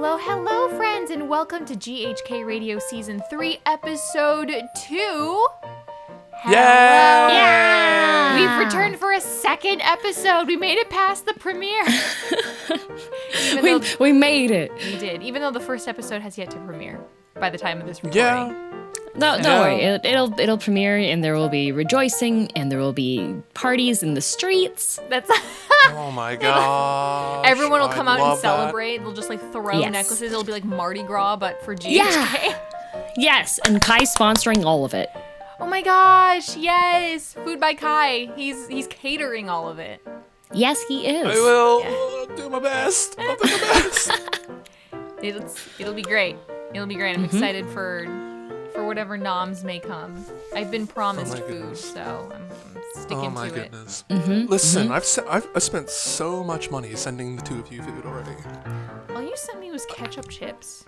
Hello, hello, friends, and welcome to GHK Radio Season 3, Episode 2. Yay! Yeah! We've returned for a second episode. We made it past the premiere. We made it. We did, even though the first episode has yet to premiere by the time of this recording. Yeah. No, don't worry. It'll premiere, and there will be rejoicing, and there will be parties in the streets. That's Oh my god. Everyone will come out and celebrate. They'll just like throw necklaces. It'll be like Mardi Gras, but for GHK. Yeah. Yes, and Kai's sponsoring all of it. Oh my gosh, yes! Food by Kai. He's catering all of it. Yes, he is. I will do my best. I'll do my best. It'll be great. It'll be great. I'm excited for whatever noms may come. I've been promised food, so I'm sticking to it. Oh my goodness. Listen, I've spent so much money sending the two of you food already. All you sent me was ketchup chips.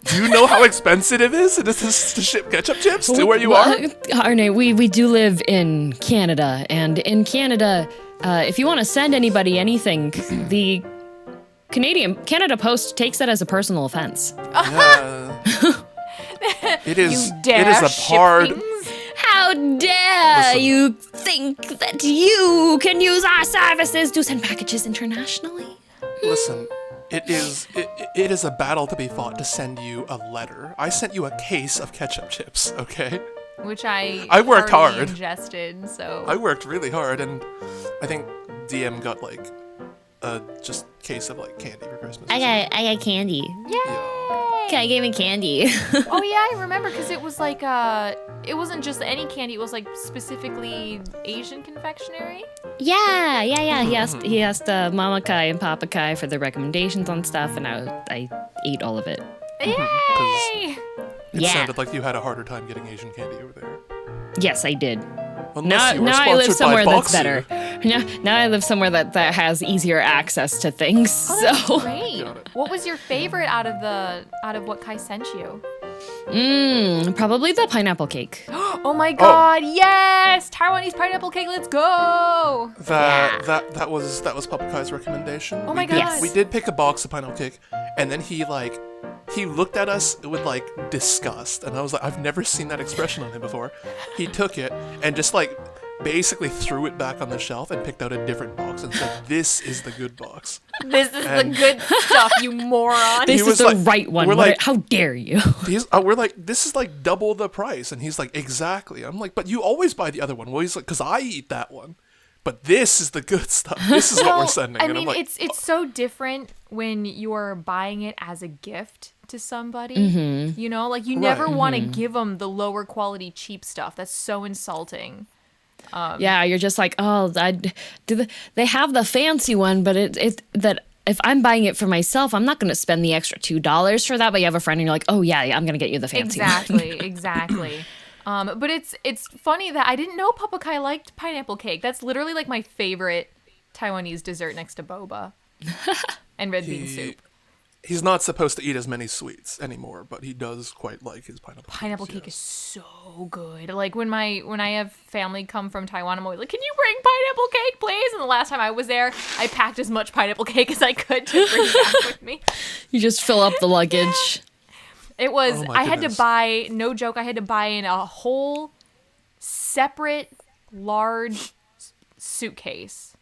Do you know how expensive it is to ship ketchup chips to where you are? Harune, we do live in Canada, and in Canada, if you want to send anybody anything, the Canada Post takes that as a personal offense. Yeah. It is. You dare it is a hard. things? How dare you think that you can use our services to send packages internationally? Listen, it is a battle to be fought to send you a letter. I sent you a case of ketchup chips, okay? Which I worked already hard. Ingested, so I worked really hard, and I think DM got like a just case of like candy for Christmas. I got candy. yay! Kai gave me candy. Oh yeah, I remember because it was like it wasn't just any candy. It was like specifically Asian confectionery. Yeah. He asked Mama Kai and Papa Kai for their recommendations on stuff, and I ate all of it. Yay! It sounded like you had a harder time getting Asian candy over there. Yes, I did. Unless you were now I live sponsored by somewhere that's Boxer. better. Now I live somewhere that has easier access to things. Oh, that's so great. Got it. What was your favorite out of what Kai sent you? Probably the pineapple cake. Oh my god, yes! Taiwanese pineapple cake, let's go! That was Papa Kai's recommendation. Oh my We did- god. We did pick a box of pineapple cake, and then he looked at us with like disgust, and I was like, I've never seen that expression on him before. He took it and just like basically threw it back on the shelf and picked out a different box and said, "This is the good box." This is the good stuff, you moron. This was is the like- right one. we're like- How dare you? We're like, this is like double the price, and he's like, exactly. I'm like, but you always buy the other one. Well, he's like, because I eat that one. But this is the good stuff. This is what we're sending. I And mean, I'm like, it's so different when you're buying it as a gift to somebody. You know, like you never want to give them the lower quality cheap stuff. That's so insulting. Yeah, you're just like, oh, they have the fancy one, but that if I'm buying it for myself, I'm not going to spend the extra $2 for that. But you have a friend and you're like, oh yeah, I'm going to get you the fancy one. Exactly. But it's funny that I didn't know Papa Kai liked pineapple cake. That's literally like my favorite Taiwanese dessert next to boba and red bean soup. he's not supposed to eat as many sweets anymore, but he does quite like his pineapple. Pineapple cakes, cake yes. is so good. Like when I have family come from Taiwan, I'm always like, can you bring pineapple cake, please? And the last time I was there, I packed as much pineapple cake as I could to bring back with me. You just fill up the luggage. It was, Oh my I had to goodness. buy, no joke, I had to buy in a whole separate large suitcase.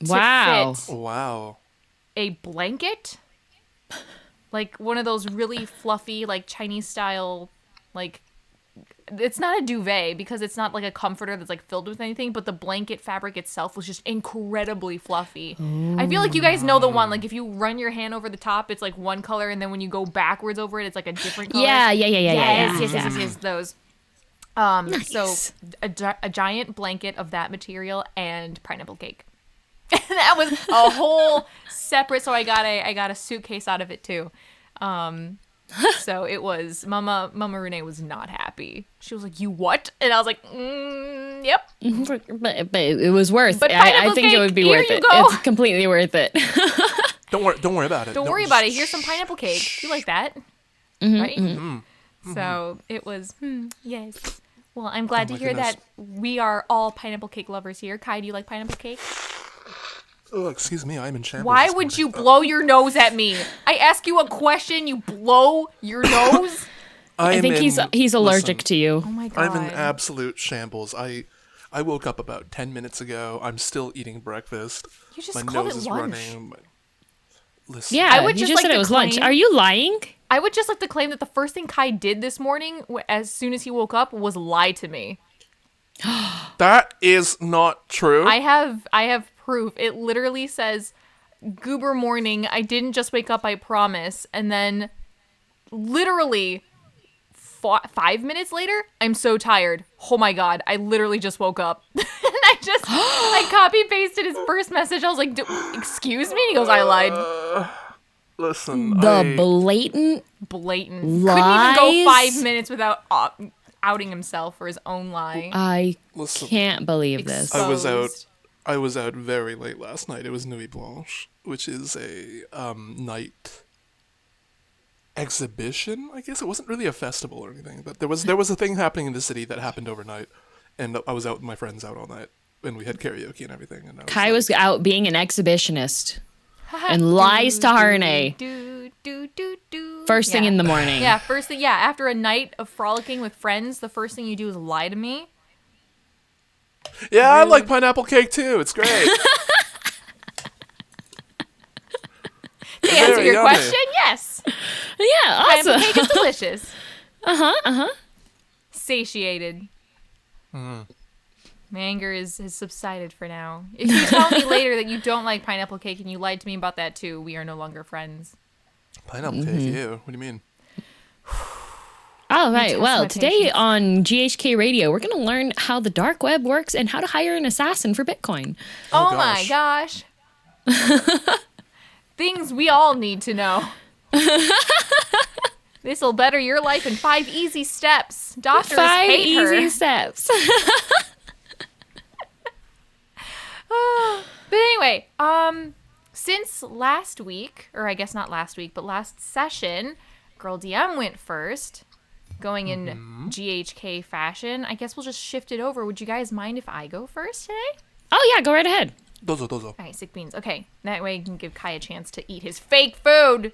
Wow. To fit Wow. a blanket, like one of those really fluffy, like Chinese style, like, it's not a duvet because it's not like a comforter that's like filled with anything, but the blanket fabric itself was just incredibly fluffy. I feel like you guys know the one, like if you run your hand over the top, it's like one color, and then when you go backwards over it, it's like a different color. Yeah. Yes, those. Nice. So a giant blanket of that material and pineapple cake. That was a whole separate. So I got a suitcase out of it too. So it was Mama Renee was not happy. She was like, "You what?" And I was like, "Yep." But it was worth. But I think it would be here worth you it. go. It's completely worth it. Don't worry about it. Don't worry about it. Here's some pineapple cake. You like that, right? So it was yes. Well, I'm glad to my hear goodness. that we are all pineapple cake lovers here. Kai, do you like pineapple cake? Oh, excuse me, I'm in shambles. Why would you blow your nose at me? I ask you a question, you blow your nose? I think he's allergic to you. Oh my god. I'm in absolute shambles. I woke up about 10 minutes ago. I'm still eating breakfast. You just my called nose it is lunch. running. Listen, Yeah, I would you just just like said to it was lunch. claim- Are you lying? I would just like to claim that the first thing Kai did this morning, as soon as he woke up, was lie to me. that is not true. I have proof. It literally says, "Goober morning. I didn't just wake up. I promise." And then, literally, 5 minutes later, I'm so tired. Oh my god! I literally just woke up, and I copy pasted his first message. I was like, "Excuse me?" And he goes, "I lied." Listen, The blatant Blatant. lies? Couldn't even go 5 minutes without outing himself for his own lie. I Listen. can't believe this. Exposed. I was out very late last night. It was Nuit Blanche, which is a night exhibition. I guess it wasn't really a festival or anything, but there was a thing happening in the city that happened overnight, and I was out with my friends out all night, and we had karaoke and everything. And Kai was out being an exhibitionist and lies to Harune first thing in the morning. Yeah, first thing. Yeah, after a night of frolicking with friends, the first thing you do is lie to me. Yeah, I like pineapple cake too. It's great. To answer your yummy. question, yes. Yeah, Pineapple awesome. cake is delicious. Satiated. My anger has subsided for now. If you tell me later that you don't like pineapple cake and you lied to me about that too, we are no longer friends. Pineapple cake, ew. What do you mean? All right. test Well, my today patience. on GHK Radio, we're going to learn how the dark web works and how to hire an assassin for Bitcoin. Oh my gosh. Things we all need to know. This'll better your life in 5 easy steps. Doctors 5 hate her. easy steps. But anyway, since last week, or I guess not last week, but last session, Girl DM went first, going in GHK fashion. I guess we'll just shift it over. Would you guys mind if I go first today? Oh, yeah. Go right ahead. Dozo. All right, sick beans. Okay, that way you can give Kai a chance to eat his fake food.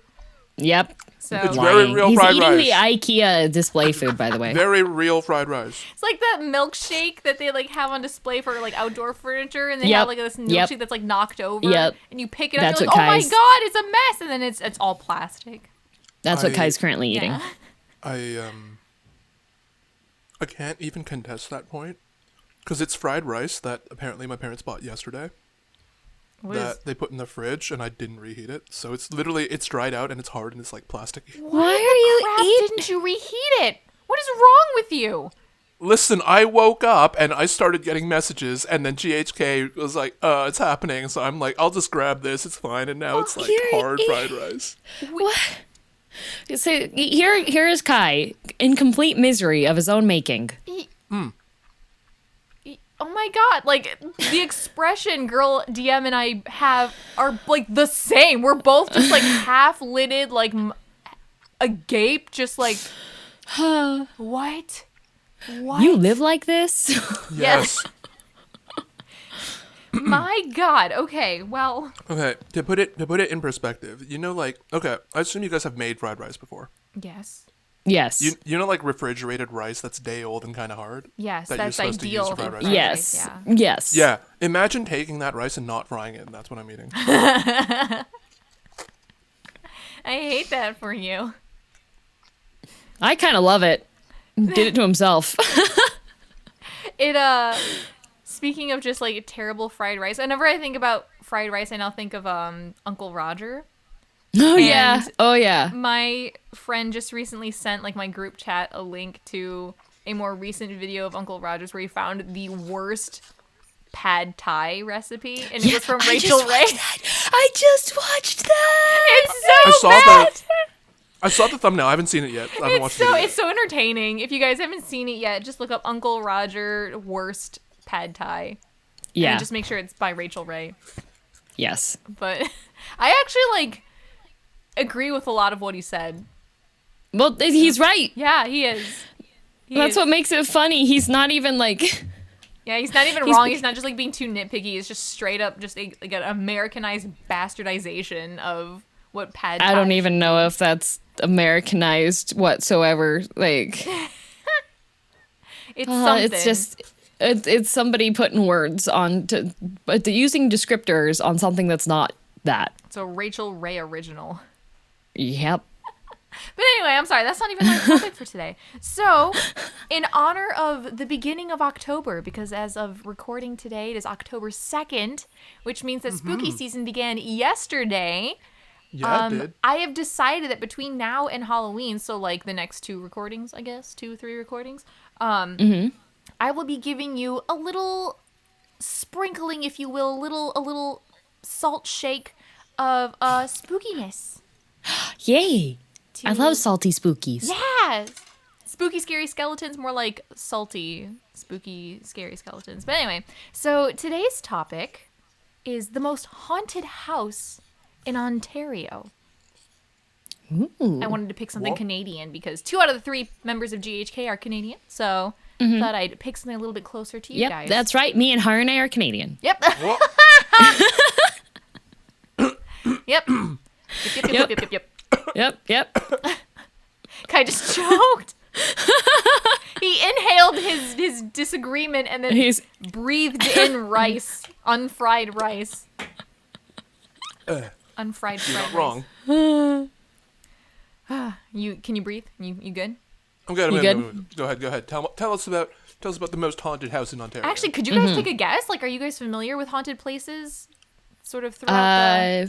Yep. So It's very real He's fried eating rice. the IKEA display food, by the way. Very real fried rice. it's like that milkshake that they like have on display for like outdoor furniture, and they Yep. have like this milkshake that's like knocked over, Yep. and you pick it up. That's You're like, what oh my Kai's- god, it's a mess, and then it's all plastic. That's what I- Kai's currently eating. Yeah. I can't even contest that point because it's fried rice that apparently my parents bought yesterday What is- that they put in the fridge and I didn't reheat it. So it's dried out and it's hard and it's like plasticky. Why are you crap eating? didn't you reheat it? What is wrong with you? Listen, I woke up and I started getting messages and then GHK was like, it's happening. So I'm like, I'll just grab this. It's fine. And now it's like here it hard is. fried rice. What? So here is Kai in complete misery of his own making. Oh my god, like the expression Girl DM and I have are like the same. We're both just like half-lidded, like agape, just like what? What? You live like this? Yes. My god. Okay, well, Okay, to put it in perspective, like, okay, I assume you guys have made fried rice before. yes. Yes. You know, like refrigerated rice that's day old and kind of hard. Yes, that you're that's supposed to use ideal for fried for rice? fried yes. rice, yeah. Yes. Yeah, imagine taking that rice and not frying it, and that's what I'm eating. I hate that for you. I kind of love it. Did it to himself. It speaking of just like terrible fried rice, whenever I think about fried rice, I now think of Uncle Roger. Oh yeah. And- Oh yeah. My friend just recently sent like my group chat a link to a more recent video of Uncle Roger's where he found the worst pad thai recipe, and it was from Rachel Ray. I just watched that. It's so I saw bad. that. I saw the thumbnail. I haven't seen it yet. I haven't watched it. It's so entertaining. If you guys haven't seen it yet, just look up Uncle Roger worst pad thai. Yeah. And just make sure it's by Rachel Ray. Yes. But I actually like agree with a lot of what he said. Well, he's right. Yeah, he is. He That's is. what makes it funny. He's not even like Yeah, he's not even wrong. He's not just like being too nitpicky. It's just straight up just like an Americanized bastardization of what pad thai. I don't even know if that's Americanized whatsoever. Like, it's something. it's just it's somebody putting words on but using descriptors on something that's not that. It's a ᔆᵒซี้ሔᵞ original. Yep. But anyway, I'm sorry, that's not even my topic for today. So, in honor of the beginning of October, because as of recording today, it is October 2nd, which means that spooky season began yesterday. Yeah, it did. I have decided that between now and Halloween, so like the next 2 recordings, I guess, 2 or 3 recordings, I will be giving you a little sprinkling, if you will, a little salt shake of spookiness. Yay. I love salty spookies. Yes! Spooky, scary skeletons, more like salty, spooky, scary skeletons. But anyway, so today's topic is the most haunted house in Ontario. Ooh. I wanted to pick something Canadian because 2 out of the 3 members of GHK are Canadian, so I thought I'd pick something a little bit closer to you guys. Yep, that's right. Me and Harune are Canadian. Yep. Yep. Yep. Kai just choked. He inhaled his disagreement and then breathed in rice, unfried rice. Unfried You're fried not rice. wrong. Can you breathe? You good? I'm good. You good? Go ahead. Tell us about the most haunted house in Ontario. Actually, could you guys take a guess? Like, are you guys familiar with haunted places? Sort of throughout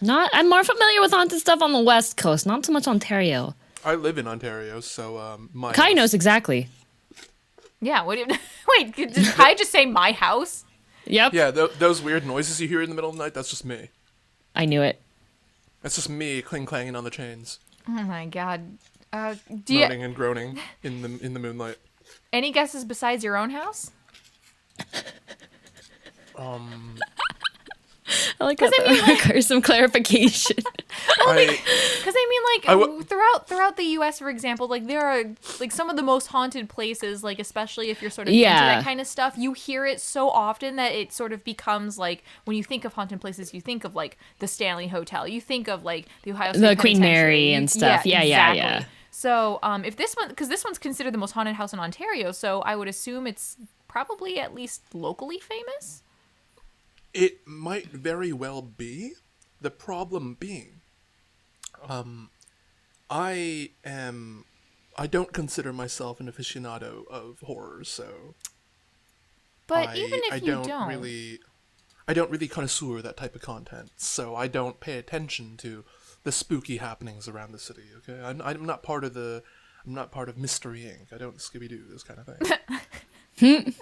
I'm more familiar with haunted stuff on the West Coast, not so much Ontario. I live in Ontario, so my Kai house. knows exactly. Yeah, what do you... Wait, did Kai just say my house? Yep. Yeah, those weird noises you hear in the middle of the night, that's just me. I knew it. That's just me clang-clanging on the chains. Oh my god. Moaning and groaning in the moonlight. Any guesses besides your own house? I like that requires some clarification. Because throughout the U.S., for example, like there are like some of the most haunted places, like especially if you're sort of into that kind of stuff, you hear it so often that it sort of becomes like when you think of haunted places, you think of like the Stanley Hotel, you think of like the Ohio State the Queen Penitentiary. Mary and stuff. Yeah, exactly. Yeah. So if this one, because this one's considered the most haunted house in Ontario, so I would assume it's probably at least locally famous. It might very well be. The problem being, I don't consider myself an aficionado of horror, so. But even if you don't, I don't really connoisseur that type of content, so I don't pay attention to the spooky happenings around the city. Okay, I'm not part of Mystery Inc. I don't Scooby-Doo this kind of thing.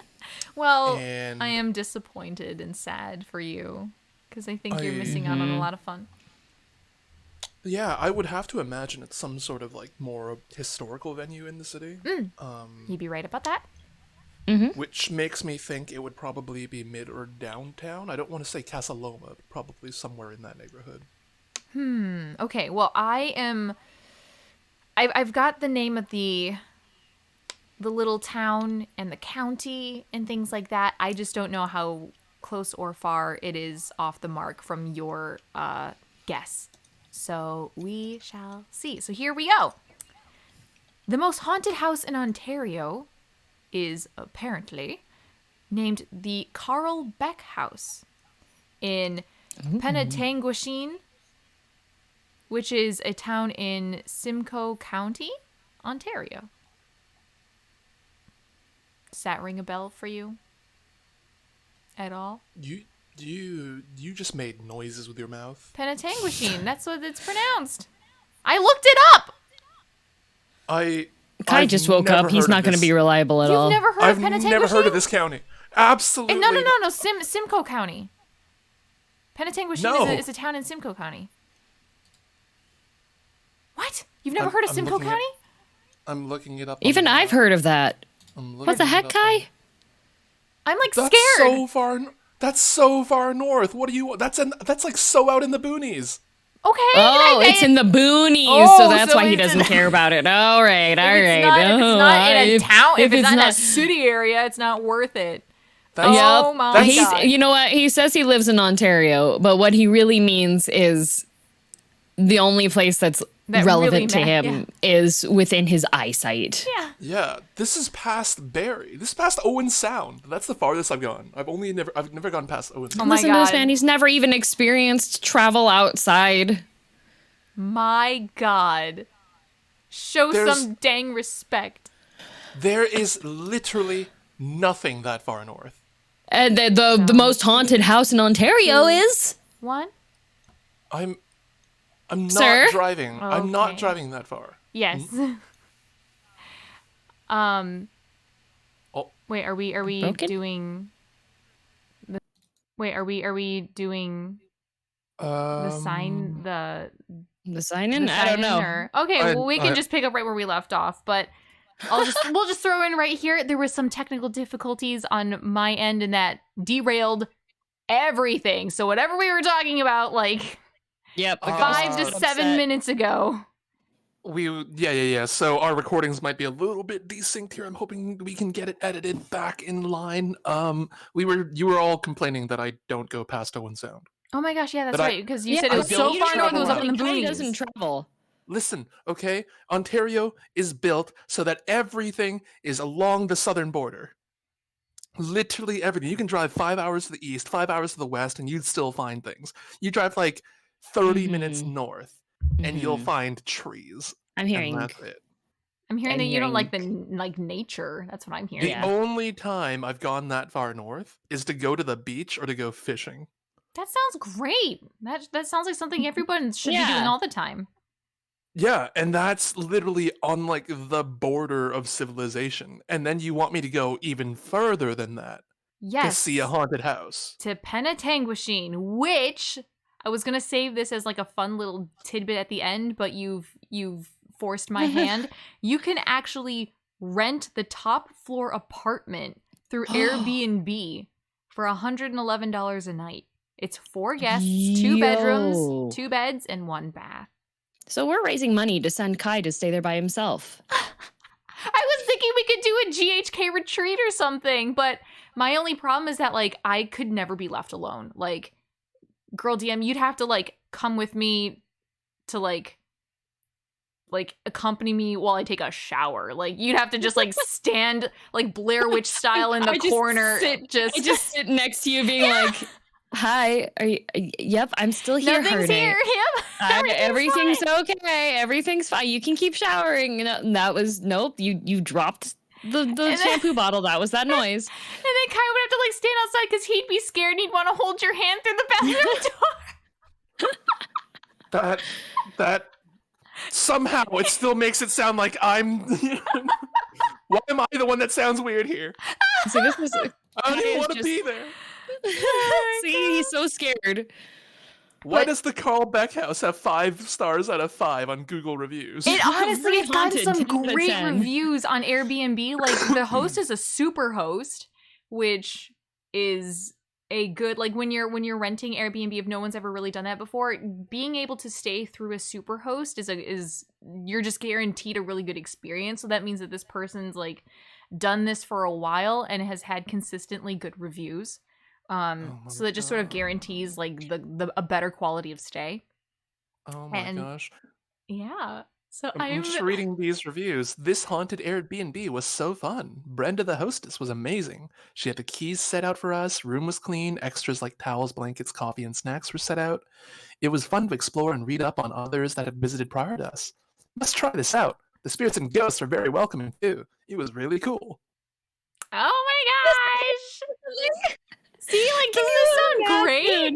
Well, I am disappointed and sad for you because I think you're missing out on a lot of fun. Yeah, I would have to imagine it's some sort of like more historical venue in the city. You'd be right about that. Which makes me think it would probably be mid or downtown. I don't want to say Casa Loma, but probably somewhere in that neighborhood. Okay, well, I've got the name of the little town and the county and things like that. I just don't know how close or far it is off the mark from your guess. So we shall see. So here we go. The most haunted house in Ontario is apparently named the Carl Beck House in Penetanguishene, which is a town in Simcoe County, Ontario. Does that ring a bell for you at all? You just made noises with your mouth. Penetanguishene, that's what it's pronounced. I looked it up. Kai just woke up. He's not going to be reliable at all. You've never heard of Penetanguishene? I've never heard of this county. Absolutely. No. Simcoe County. Penetanguishene is a town in Simcoe County. What? You've never heard of Simcoe County? I'm looking it up. Even I've heard of that. What the heck, Kai? I'm like That's scared. So far. That's so far north. What do you? That's like so out in the boonies. Okay. Oh, it's in the boonies, Oh, so that's so why he it's doesn't care about it. All right. If it's not in a town, if it's not in a city area, it's not worth it. Oh my God. You know what? He says he lives in Ontario, but what he really means is the only place that relevant really to him is within his eyesight. Yeah. Yeah, this is past Barrie. This is past Owen Sound. That's the farthest I've gone. I've never gone past Owen Sound. Oh my Listen to this God. man. He's never even experienced travel outside. My God. Show some dang respect. There is literally nothing that far north. And the most haunted house in Ontario is... One? I'm not Sir? driving. I'm not Okay. driving that far. Yes. Oh. Wait, are we Broken? doing are we doing the sign The sign-in? the I don't sign-in, know. or- okay, well, we can just pick up right where we left off, but we'll just throw in right here. There was some technical difficulties on my end, and that derailed everything. So whatever we were talking about, like Yep. 5 to 7 minutes ago. Yeah. So our recordings might be a little bit desynced here. I'm hoping we can get it edited back in line. You were all complaining that I don't go past Owen Sound. Oh my gosh, yeah, that's But right, because you said it was so far north, it was up in the He boonies. doesn't travel. Listen, okay? Ontario is built so that everything is along the southern border. Literally everything. You can drive 5 hours to the east, 5 hours to the west, and you'd still find things. You drive like 30 minutes north, and you'll find trees. I'm hearing. And that's it. I'm hearing that you don't like nature. That's what I'm hearing. The only time I've gone that far north is to go to the beach or to go fishing. That sounds great. That sounds like something everyone should be doing all the time. Yeah, and that's literally on like the border of civilization. And then you want me to go even further than that to see a haunted house. To Penetanguishene, which I was gonna save this as like a fun little tidbit at the end, but you've forced my hand. You can actually rent the top floor apartment through Airbnb for $111 a night. It's 4 guests, 2 bedrooms, 2 beds, and 1 bath. So we're raising money to send Kai to stay there by himself. I was thinking we could do a GHK retreat or something, but my only problem is that like I could never be left alone. Like, girl DM, you'd have to like come with me to like accompany me while I take a shower. Like, you'd have to just like stand like Blair Witch style in the corner. I just sit next to you being like, hi, are you, yep, I'm still here, Nothing's Harune. here, him. Everything's okay. Everything's fine. You can keep showering. No, that was, nope, you dropped the shampoo bottle. That was that noise. And then Kai would have to like stand outside because he'd be scared and he'd want to hold your hand through the bathroom door. That somehow it still makes it sound like I'm. Why am I the one that sounds weird here? So this is. I don't even want to be there. See, he's so scared. Why does the Carl Beck house have 5 stars out of 5 on Google reviews? It honestly has gotten some 10 out of great 10. reviews on Airbnb. Like, the host is a super host, which is a good, like, when you're renting Airbnb, if no one's ever really done that before, being able to stay through a super host is you're just guaranteed a really good experience. So that means that this person's like done this for a while and has had consistently good reviews. So that just sort of guarantees like a better quality of stay. Oh my gosh. Yeah. So I'm just reading these reviews. This haunted Airbnb was so fun. Brenda, the hostess, was amazing. She had the keys set out for us. Room was clean. Extras like towels, blankets, coffee, and snacks were set out. It was fun to explore and read up on others that had visited prior to us. Must try this out. The spirits and ghosts are very welcoming too. It was really cool. Oh my gosh! See, like, doesn't this sound great?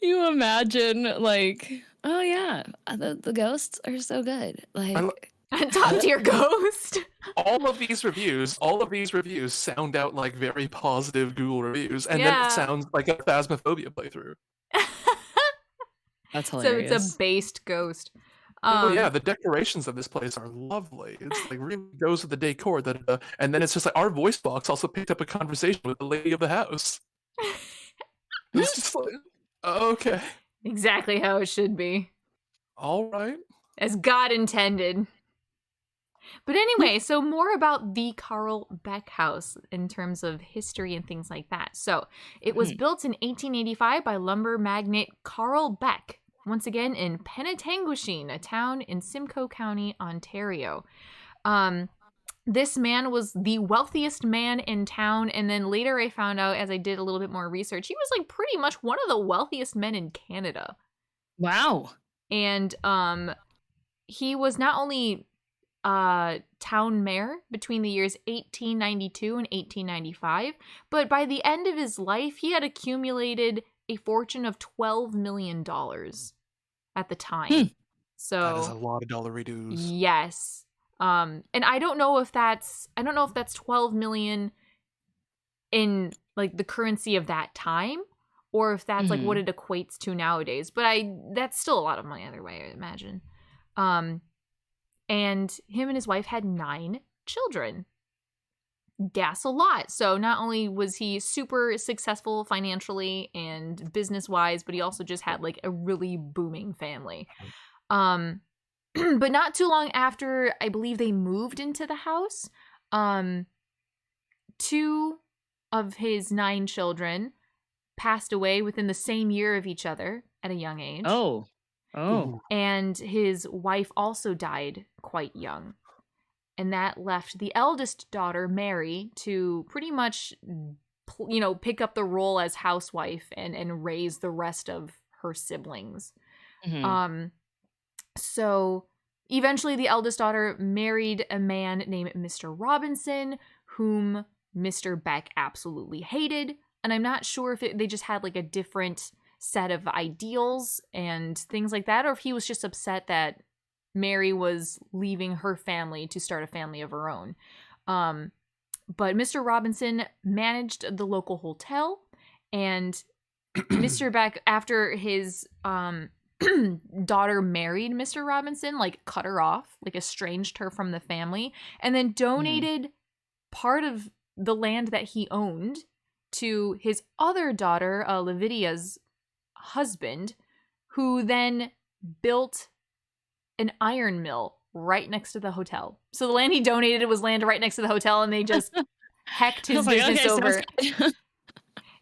You imagine, like, oh yeah, the ghosts are so good. Like, top tier ghost. All of these reviews sound out like very positive Google reviews, and then it sounds like a Phasmophobia playthrough. That's hilarious. So it's a based ghost. Oh yeah, the decorations of this place are lovely. It's like really goes with the decor. And then it's just like our voice box also picked up a conversation with the lady of the house. It's just like, okay. Exactly how it should be. All right. As God intended. But anyway, so more about the Carl Beck House in terms of history and things like that. So it was built in 1885 by lumber magnate Carl Beck, once again in Penetanguishene, a town in Simcoe County, Ontario. This man was the wealthiest man in town, and then later I found out, as I did a little bit more research, he was like pretty much one of the wealthiest men in Canada. Wow. And he was not only town mayor between the years 1892 and 1895, but by the end of his life, he had accumulated a fortune of $12 million at the time. So that is a lot of dollary-doos. Yes. And I don't know if that's 12 million in like the currency of that time, or if that's like what it equates to nowadays. But that's still a lot of money either way, I imagine. And him and his wife had 9 children. That's a lot. So not only was he super successful financially and business-wise, but he also just had like a really booming family. But not too long after, I believe they moved into the house, 2 of his 9 children passed away within the same year of each other at a young age. Oh. And his wife also died quite young. And that left the eldest daughter, Mary, to pretty much, pick up the role as housewife and raise the rest of her siblings. So eventually the eldest daughter married a man named Mr. Robinson, whom Mr. Beck absolutely hated. And I'm not sure if they just had like a different set of ideals and things like that, or if he was just upset that Mary was leaving her family to start a family of her own. But Mr. Robinson managed the local hotel, and Mr. Beck, after his daughter married Mr. Robinson, like cut her off, like estranged her from the family, and then donated part of the land that he owned to his other daughter, Lavidia's husband, who then built an iron mill right next to the hotel. So the land he donated was land right next to the hotel, and they just hecked his business over.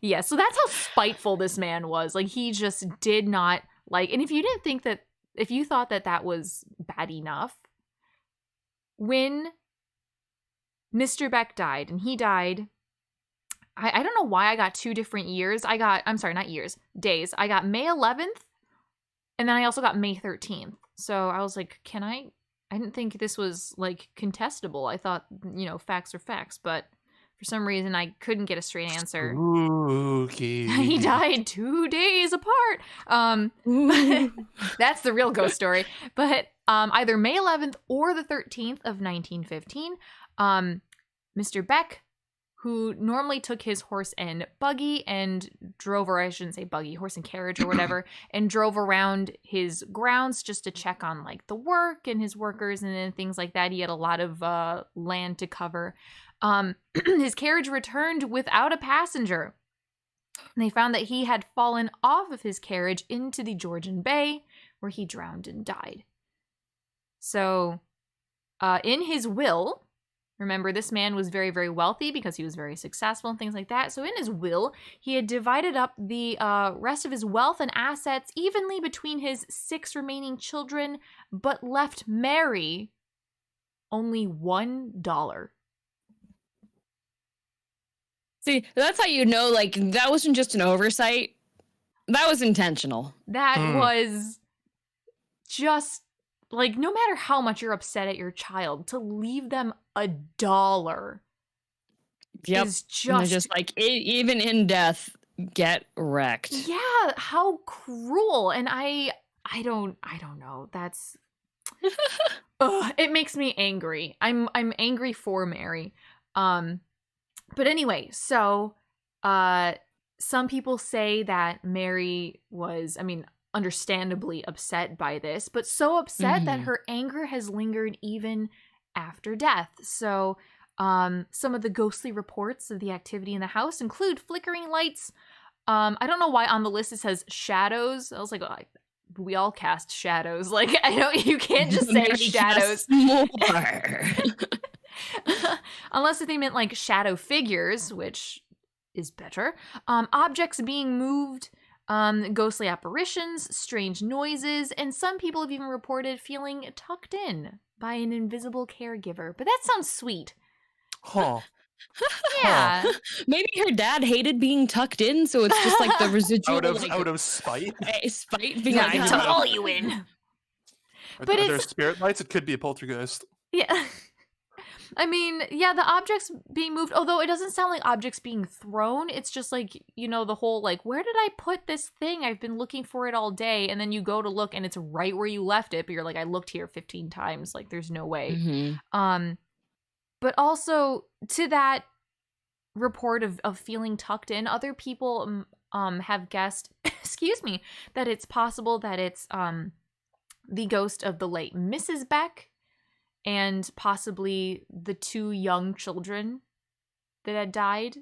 Yeah, so that's how spiteful this man was. Like, he just did not like, and if you thought that was bad enough, when Mr. Beck died, and he died, I don't know why I got 2 different years. Days. I got May 11th, and then I also got May 13th. So I was like, I didn't think this was, like, contestable. I thought, facts are facts, but for some reason I couldn't get a straight answer. Spooky. He died 2 days apart. That's the real ghost story. But either May 11th or the 13th of 1915, Mr. Beck, who normally took his horse and buggy and drove, or I shouldn't say buggy, horse and carriage or whatever, and drove around his grounds just to check on like the work and his workers and things like that. He had a lot of land to cover. His carriage returned without a passenger. And they found that he had fallen off of his carriage into the Georgian Bay, where he drowned and died. So, in his will, remember, this man was very, very wealthy because he was very successful and things like that. So in his will, he had divided up the rest of his wealth and assets evenly between his 6 remaining children, but left Mary only $1. See, that's how you know, like, that wasn't just an oversight. That was intentional. That was just, like, no matter how much you're upset at your child, to leave them $1 is just like, even in death, get wrecked. Yeah, how cruel. And I don't know. That's it makes me angry. I'm angry for Mary. But anyway, so some people say that Mary was, understandably upset by this, but so upset that her anger has lingered even after death. So some of the ghostly reports of the activity in the house include flickering lights, I don't know why on the list it says shadows. I was like, oh, we all cast shadows. Like, I know you can't just say shadows. Unless if they meant like shadow figures, which is better. Objects being moved, ghostly apparitions, strange noises, and some people have even reported feeling tucked in by an invisible caregiver. But that sounds sweet. Huh. Yeah. Maybe her dad hated being tucked in, so it's just like the residual out of spite. Spite being Yeah, like, I tuck all you in. But But are there it's- spirit lights? It could be a poltergeist. Yeah. I mean, yeah, the objects being moved, although it doesn't sound like objects being thrown. It's just like, the whole like, where did I put this thing? I've been looking for it all day. And then you go to look and it's right where you left it. But you're like, I looked here 15 times. Like, there's no way. Mhm. But also to that report of feeling tucked in, other people have guessed, excuse me, that it's possible that it's the ghost of the late Mrs. Beck and possibly the 2 young children that had died.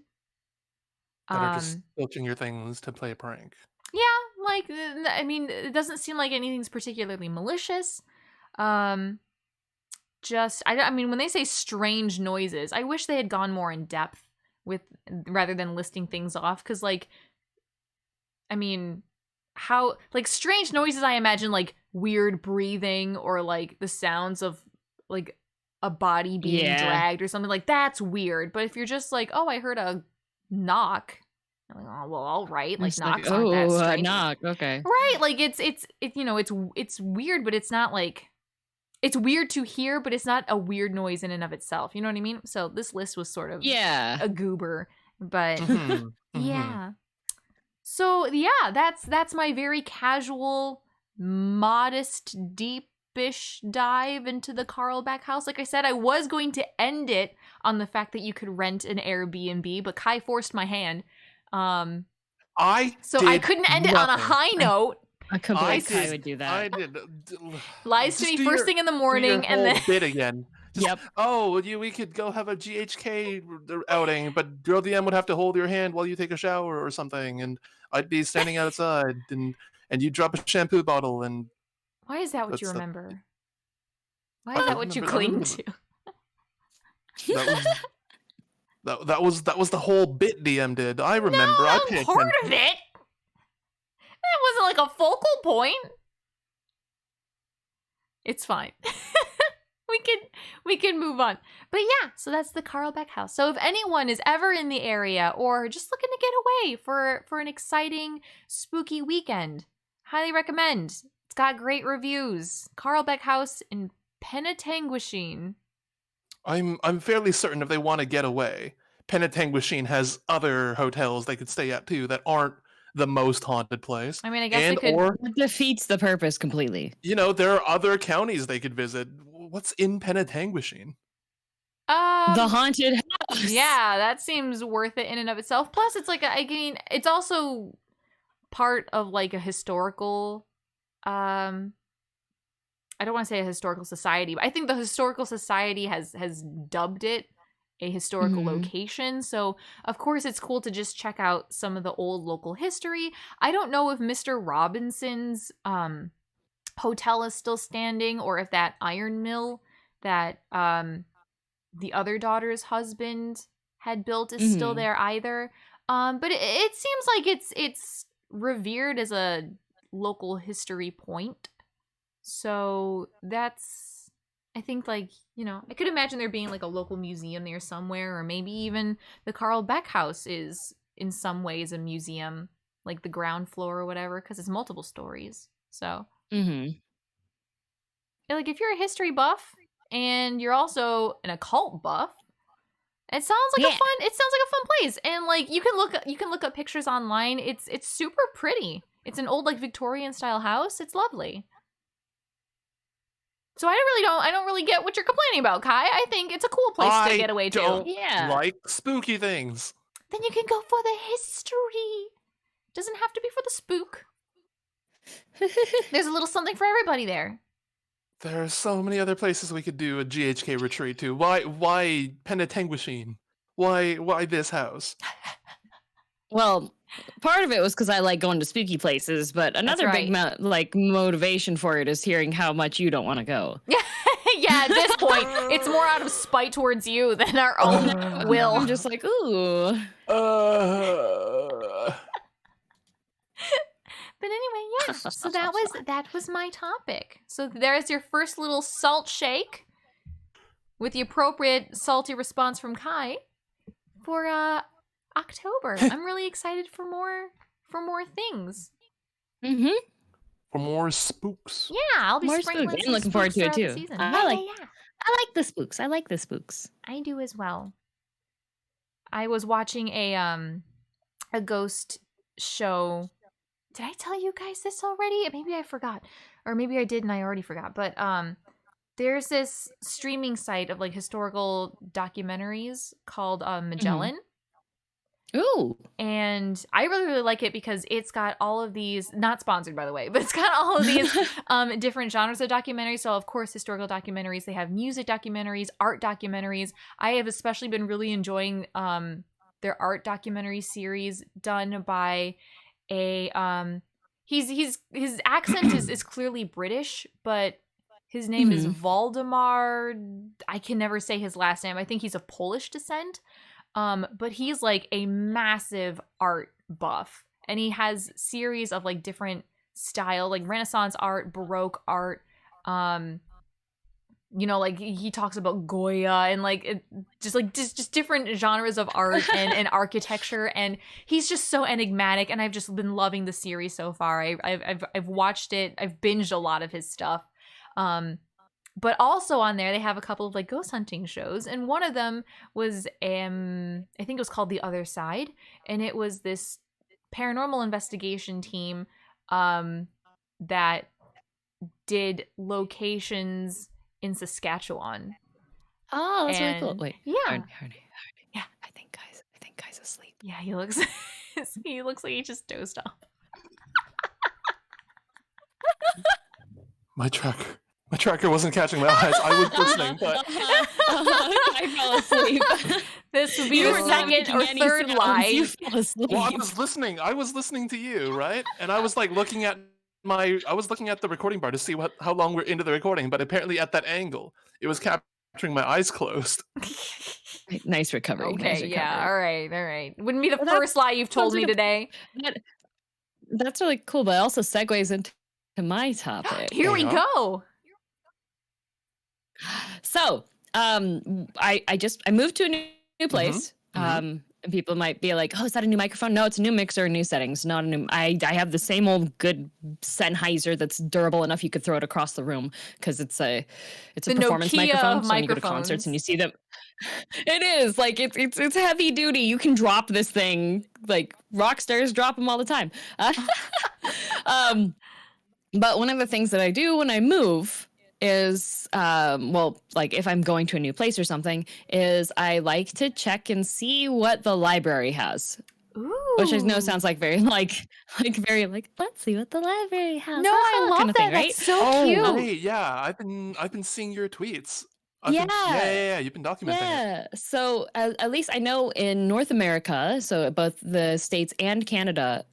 That are just filching your things to play a prank. Yeah, like, I mean, it doesn't seem like anything's particularly malicious. I mean, when they say strange noises, I wish they had gone more in depth with rather than listing things off. Because, like, I mean, how, like, strange noises, I imagine, like, weird breathing or, like, the sounds of, like, a body being dragged or something. Like, that's weird. But if you're just like, oh, I heard a knock. I'm like, oh, well, all right. Like, knocks aren't that strange. Knock, okay. Right, like it's weird, but it's not like it's weird to hear, but it's not a weird noise in and of itself. You know what I mean? So this list was sort of a goober, but yeah. So yeah, that's my very casual, modest, deepish dive into the Carlbach house. Like I said, I was going to end it on the fact that you could rent an Airbnb, but Kai forced my hand. I couldn't end it on a high note. I couldn't believe Kai would do that. I did. Lies to me first thing in the morning, and then bit again. We could go have a GHK outing, but Girl DM would have to hold your hand while you take a shower or something, and I'd be standing outside, and you drop a shampoo bottle, and why is that what you remember? Why is that what you cling to? That was the whole bit DM did. I remember. No, I paid part of it. That wasn't like a focal point. It's fine. we can move on. But yeah, so that's the Carlbach house. So if anyone is ever in the area or just looking to get away for an exciting spooky weekend, highly recommend. It's got great reviews. Carlbach house in Penetanguishene. I'm fairly certain if they want to get away, Penetanguishene has other hotels they could stay at too that aren't the most haunted place. I mean, I guess it defeats the purpose completely. There are other counties they could visit. What's in Penetanguishene? The haunted house. Yeah, that seems worth it in and of itself. Plus, it's like it's also part of like a historical. I don't want to say a historical society, but I think the historical society has dubbed it a historical location. So, of course, it's cool to just check out some of the old local history. I don't know if Mr. Robinson's hotel is still standing or if that iron mill that the other daughter's husband had built is still there either. But it seems like it's revered as a local history point. So that's, I think, like, I could imagine there being like a local museum there somewhere, or maybe even the Carlbach house is in some ways a museum, like the ground floor or whatever, because it's multiple stories. So, like, if you're a history buff and you're also an occult buff, it sounds like a fun place. And like you can look up pictures online. It's super pretty. It's an old like Victorian style house. It's lovely. So I don't really get what you're complaining about, Kai. I think it's a cool place to get away to. Yeah. Like spooky things. Then you can go for the history. Doesn't have to be for the spook. There's a little something for everybody there. There are so many other places we could do a GHK retreat to. Why Penetanguishene? Why this house? Well, part of it was because I like going to spooky places, but another right. big motivation for it is hearing how much you don't want to go. Yeah, at this point, it's more out of spite towards you than our own will. I'm just like, ooh. But anyway, yes. So that was my topic. So there's your first little salt shake with the appropriate salty response from Kai for October. I'm really excited for more things. Mm-hmm. For more spooks. Yeah, I'll be More sprinkling spooks. some I'm looking forward to it spooks too. throughout the season. I like the spooks. I like the spooks. I do as well. I was watching a ghost show. Did I tell you guys this already? Maybe I forgot. Or maybe I did and I already forgot. But there's this streaming site of like historical documentaries called Magellan. Ooh. And I really, really like it because it's got all of these, not sponsored by the way, but it's got all of these different genres of documentaries. So of course, historical documentaries, they have music documentaries, art documentaries. I have especially been really enjoying their art documentary series done by a, his accent is clearly British, but his name is Waldemar. I can never say his last name. I think he's of Polish descent. But he's like a massive art buff, and he has series of like different style, like Renaissance art, Baroque art. Like he talks about Goya and like just different genres of art and architecture, and he's just so enigmatic. And I've just been loving the series so far. I've watched it. I've binged a lot of his stuff. But also on there, they have a couple of like ghost hunting shows. And one of them was, I think it was called The Other Side. And it was this paranormal investigation team that did locations in Saskatchewan. Oh, that's really cool. Wait. Yeah. Harune. Yeah. I think Guy's asleep. Yeah, he looks like he just dozed off. My tracker wasn't catching my eyes. I was listening, but I fell asleep. This would be the second or third lie. You fell asleep. well, I was listening to you, right? And I was like looking at the recording bar to see how long we're into the recording, but apparently at that angle, it was capturing my eyes closed. Nice recovery. Okay, nice recovery. yeah, all right. Wouldn't be the first lie you've told me today. That's really cool, but it also segues into my topic. Here we go. So, I moved to a new place. And people might be like, "Oh, is that a new microphone?" No, it's a new mixer, new settings. Not a new. I have the same old good Sennheiser that's durable enough you could throw it across the room because it's a performance Nokia microphone. So when you go to concerts and you see them, it is like it's heavy duty. You can drop this thing like rock stars drop them all the time. But one of the things that I do when I move is, like if I'm going to a new place or something, is I like to check and see what the library has. Ooh. Which I know sounds like very let's see what the library has. No, I love kind of that. thing, right? That's so cute. Right, yeah. I've been seeing your tweets. Yeah. You've been documenting it. Yeah. So at least I know in North America, so both the States and Canada,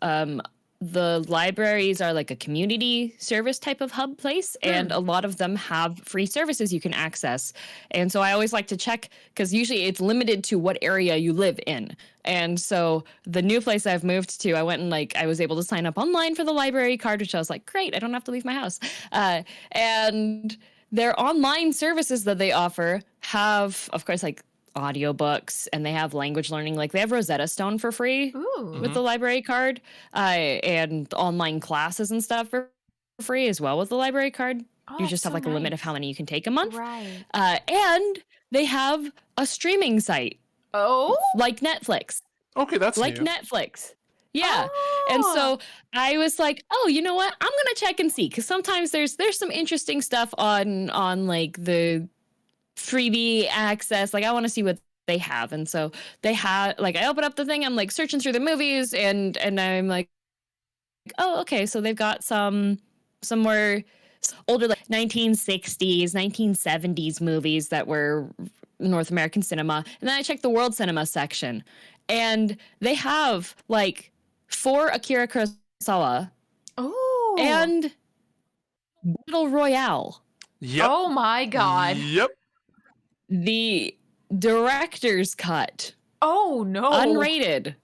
the libraries are like a community service type of hub place, and a lot of them have free services you can access. And so I always like to check because usually it's limited to what area you live in. And so the new place I've moved to, I went and I was able to sign up online for the library card, which I was like, great, I don't have to leave my house. And their online services that they offer have, of course, audiobooks, and they have language learning. Like they have Rosetta Stone for free with the library card, and online classes and stuff for free as well with the library card. You just have a limit of how many you can take a month. Right. And they have a streaming site. Oh? Like Netflix. Okay, that's like new. Netflix. Yeah. And so I was like, oh, you know what? I'm going to check and see, because sometimes there's some interesting stuff on the freebie access. I want to see what they have. And so they had I open up the thing, I'm searching through the movies, and I'm like, oh, okay, so they've got some more older 1960s 1970s movies that were North American cinema. And then I checked the world cinema section, and they have for Akira Kurosawa Oh. and Battle Royale. Yep. Oh my god. Yep. The director's cut. Oh no. Unrated.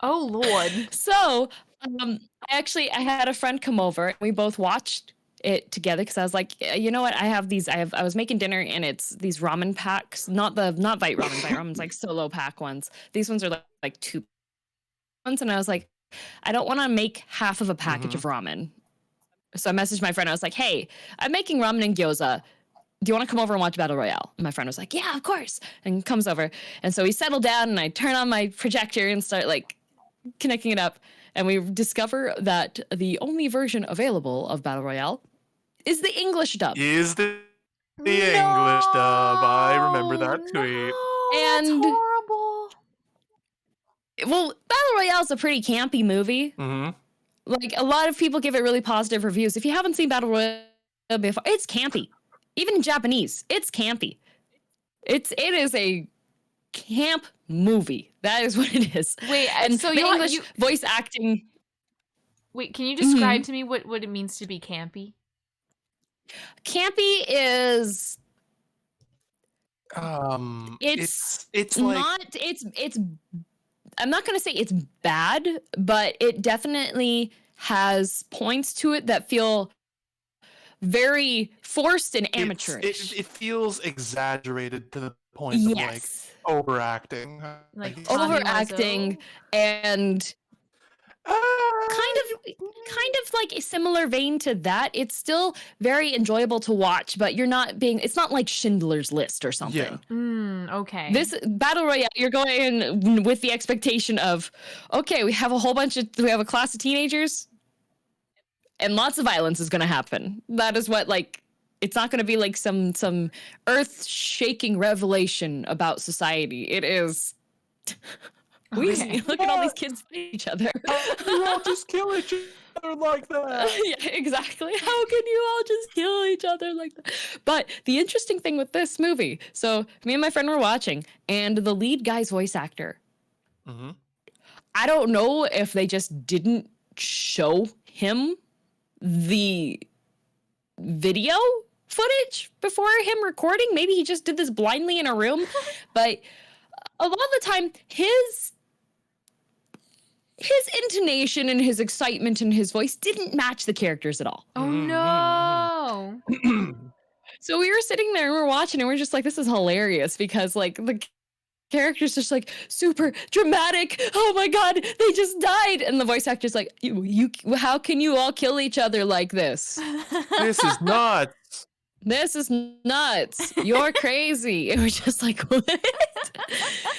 Oh lord. So, I had a friend come over and we both watched it together because I was like, you know what? I was making dinner and it's these ramen packs, not Vite Ramen. Vite Ramen's like solo pack ones. These ones are like 2 ones. And I was like, I don't want to make half of a package of ramen. So I messaged my friend. I was like, hey, I'm making ramen and gyoza. Do you want to come over and watch Battle Royale? And my friend was like, yeah, of course. And comes over. And so we settle down and I turn on my projector and start like connecting it up. And we discover that the only version available of Battle Royale is the English dub. Is the English dub. I remember that tweet. That's And- horrible. Well, Battle Royale is a pretty campy movie. Mm-hmm. Like, a lot of people give it really positive reviews. If you haven't seen Battle Royale before, it's campy. Even in Japanese, it's campy. It is a camp movie. That is what it is. Wait, And so the you English voice acting. wait, can you describe to me what it means to be campy? Campy is It's like not it's I'm not going to say it's bad, but it definitely has points to it that feel very forced and amateurish. it feels exaggerated to the point of like overacting. Like Overacting and kind of like a similar vein to that. It's still very enjoyable to watch, but it's not like Schindler's List or something. Yeah. Okay. This Battle Royale, you're going in with the expectation of, okay, we have a class of teenagers and lots of violence is going to happen. That is what, like, it's not going to be like some earth-shaking revelation about society. It is... Okay. Look at all these kids fight each other. You all just kill each other like that. Yeah, exactly. How can you all just kill each other like that? But the interesting thing with this movie, so me and my friend were watching, and the lead guy's voice actor, I don't know if they just didn't show him the video footage before him recording. Maybe he just did this blindly in a room. But a lot of the time, his intonation and his excitement and his voice didn't match the characters at all. Oh no. So we were sitting there and we were watching and we're just like, this is hilarious because like the character's just like super dramatic. Oh my God, they just died. And the voice actor's like, you how can you all kill each other like this? This is nuts. This is nuts. You're crazy. And we're just like, what?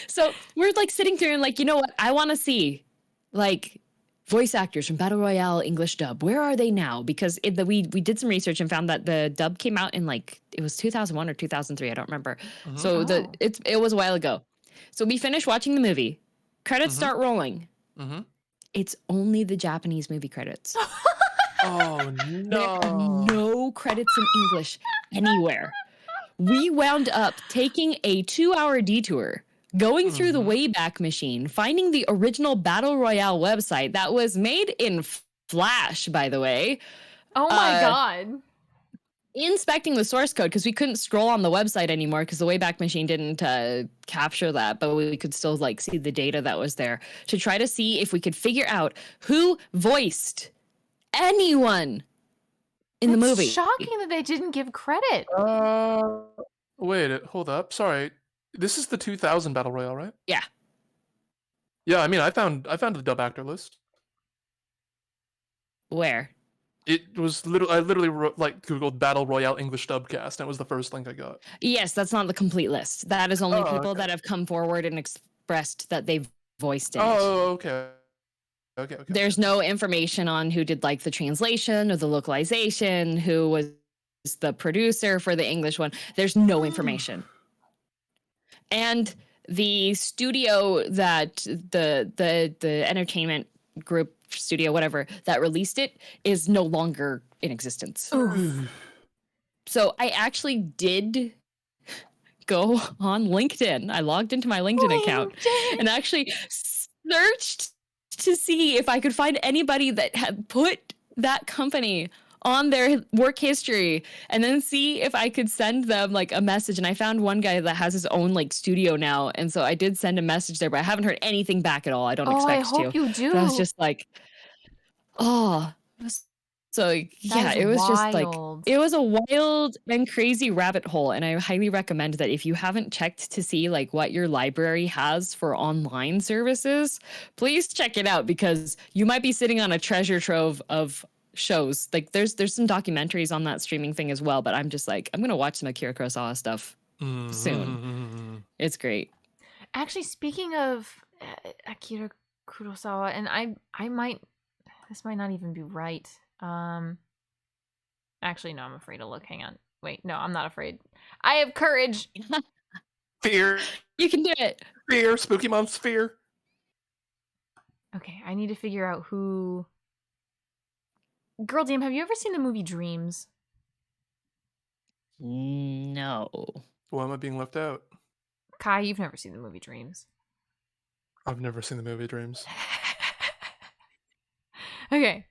So we're like sitting there and like, you know what? I want to see like voice actors from Battle Royale English dub. Where are they now? Because we did some research and found that the dub came out in like, it was 2001 or 2003. I don't remember. So it was a while ago. So we finished watching the movie. Credits start rolling. It's only the Japanese movie credits. Oh There no. are no credits in English anywhere. We wound up taking a 2-hour detour, going through the Wayback Machine, finding the original Battle Royale website that was made in Flash, by the way. Oh my God. Inspecting the source code because we couldn't scroll on the website anymore because the Wayback Machine didn't capture that, but we could still like see the data that was there to try to see if we could figure out who voiced anyone in the movie. It's shocking that they didn't give credit. Wait, hold up. Sorry. This is the 2000 Battle Royale, right? Yeah. Yeah, I mean, I found the dub actor list. Where? It was I literally wrote, like, Googled Battle Royale English dub cast, and it was the first link I got. Yes, that's not the complete list. That is only people okay. that have come forward and expressed that they've voiced it. Oh, okay. Okay. There's no information on who did like the translation or the localization, who was the producer for the English one. There's no information. And the studio that the entertainment group studio, whatever, that released it is no longer in existence. So I actually did go on LinkedIn. I logged into my LinkedIn account and actually searched to see if I could find anybody that had put that company on their work history, and then see if I could send them like a message. And I found one guy that has his own like studio now, and so I did send a message there, but I haven't heard anything back at all. I don't expect to. I hope you do. But I was just like, oh. So yeah, it was just like, it was a wild and crazy rabbit hole. And I highly recommend that if you haven't checked to see like what your library has for online services, please check it out, because you might be sitting on a treasure trove of shows. Like there's some documentaries on that streaming thing as well, but I'm just like, I'm gonna watch some Akira Kurosawa stuff soon. It's great. Actually, speaking of Akira Kurosawa, and I might, this might not even be right. Actually, no, I'm afraid to look. Hang on. Wait, no, I'm not afraid. I have courage. Fear. You can do it. Fear. Spooky Month's fear. Okay, I need to figure out who. Girl, damn, have you ever seen the movie Dreams? No. Why am I being left out? Kai, you've never seen the movie Dreams. I've never seen the movie Dreams. Okay.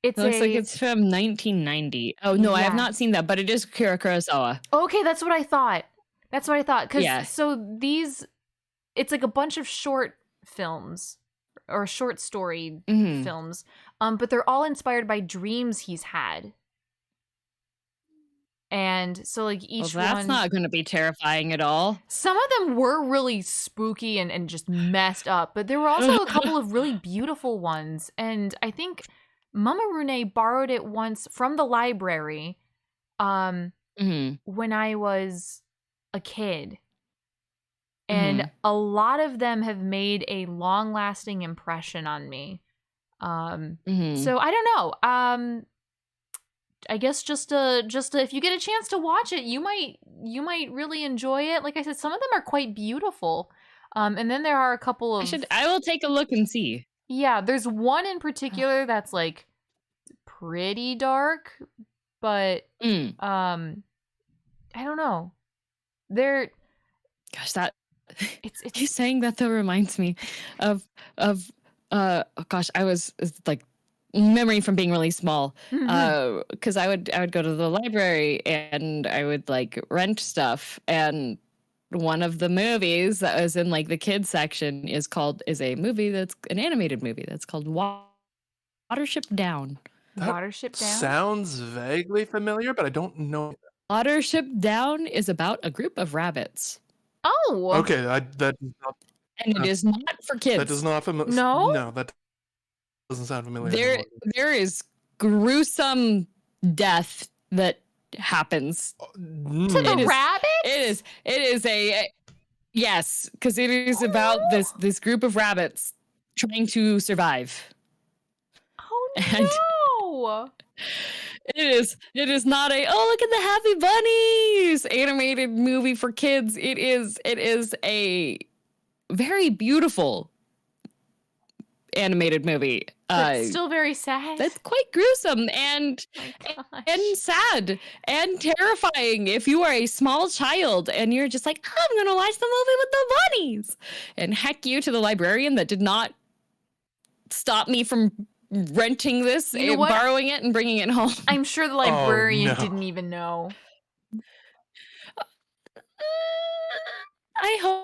It looks like it's from 1990. Oh, no, I have not seen that, but it is Akira Kurosawa. Okay, that's what I thought. Because so it's like a bunch of short films or short story films, but they're all inspired by dreams he's had. And so like each one... that's not going to be terrifying at all. Some of them were really spooky and just messed up, but there were also a couple of really beautiful ones. And I think Nemurenai borrowed it once from the library when I was a kid. And a lot of them have made a long-lasting impression on me. So I don't know. I guess just if you get a chance to watch it, you might really enjoy it. Like I said, some of them are quite beautiful. And then there are a couple of... I will take a look and see. Yeah, there's one in particular that's like pretty dark, but I don't know. Gosh, that it's you saying that though reminds me of gosh, I was like memory from being really small, because I would go to the library and I would like rent stuff, and one of the movies that was in like the kids section is a movie that's an animated movie that's called Watership Down. Watership Down sounds vaguely familiar, but I don't know. Watership Down is about a group of rabbits. Oh, okay. That is not, and it is not for kids. That does not no, that doesn't sound familiar. There is gruesome death that happens to the rabbit. It is a yes, because it is about this group of rabbits trying to survive. Oh no! It is not a look at the happy bunnies animated movie for kids. It is a very beautiful animated movie. But still very sad. That's quite gruesome and sad and terrifying if you are a small child and you're just like, I'm gonna watch the movie with the bunnies. And heck you to the librarian that did not stop me from renting this and borrowing it and bringing it home. I'm sure the librarian didn't even know. I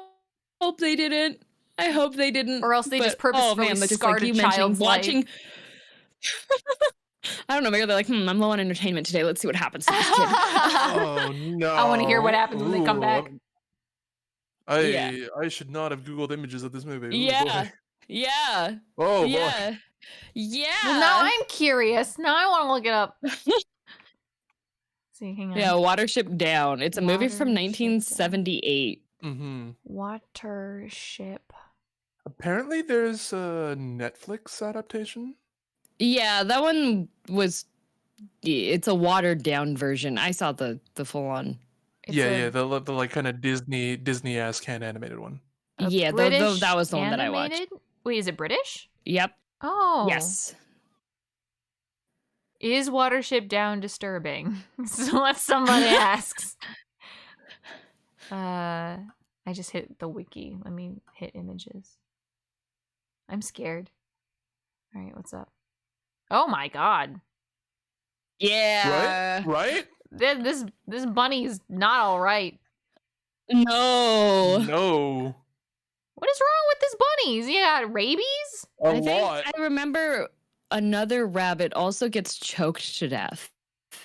hope they didn't. I hope they didn't. Or else they just purposefully scarred a child's watching. life. I don't know. Maybe they're like, I'm low on entertainment today. Let's see what happens to this kid. Oh, no. I want to hear what happens when they come back. I should not have Googled images of this movie. Ooh, yeah. boy. Yeah. Oh, yeah. boy. Yeah. Well, now I'm curious. Now I want to look it up. See, hang on. Yeah, Watership Down. It's a movie from 1978. Watership. Apparently there's a Netflix adaptation. Yeah, that one was... It's a watered down version. I saw the full on. The like kind of Disney-esque hand animated one. Yeah, that was the one that I watched. Wait, is it British? Yep. Oh. Yes. Is Watership Down disturbing? So if somebody asks. I just hit the wiki. Let me hit images. I'm scared. All right, what's up? Oh my god. Yeah. Right? This bunny's not all right. No. No. What is wrong with this bunny? Is he got rabies? A lot. I remember another rabbit also gets choked to death.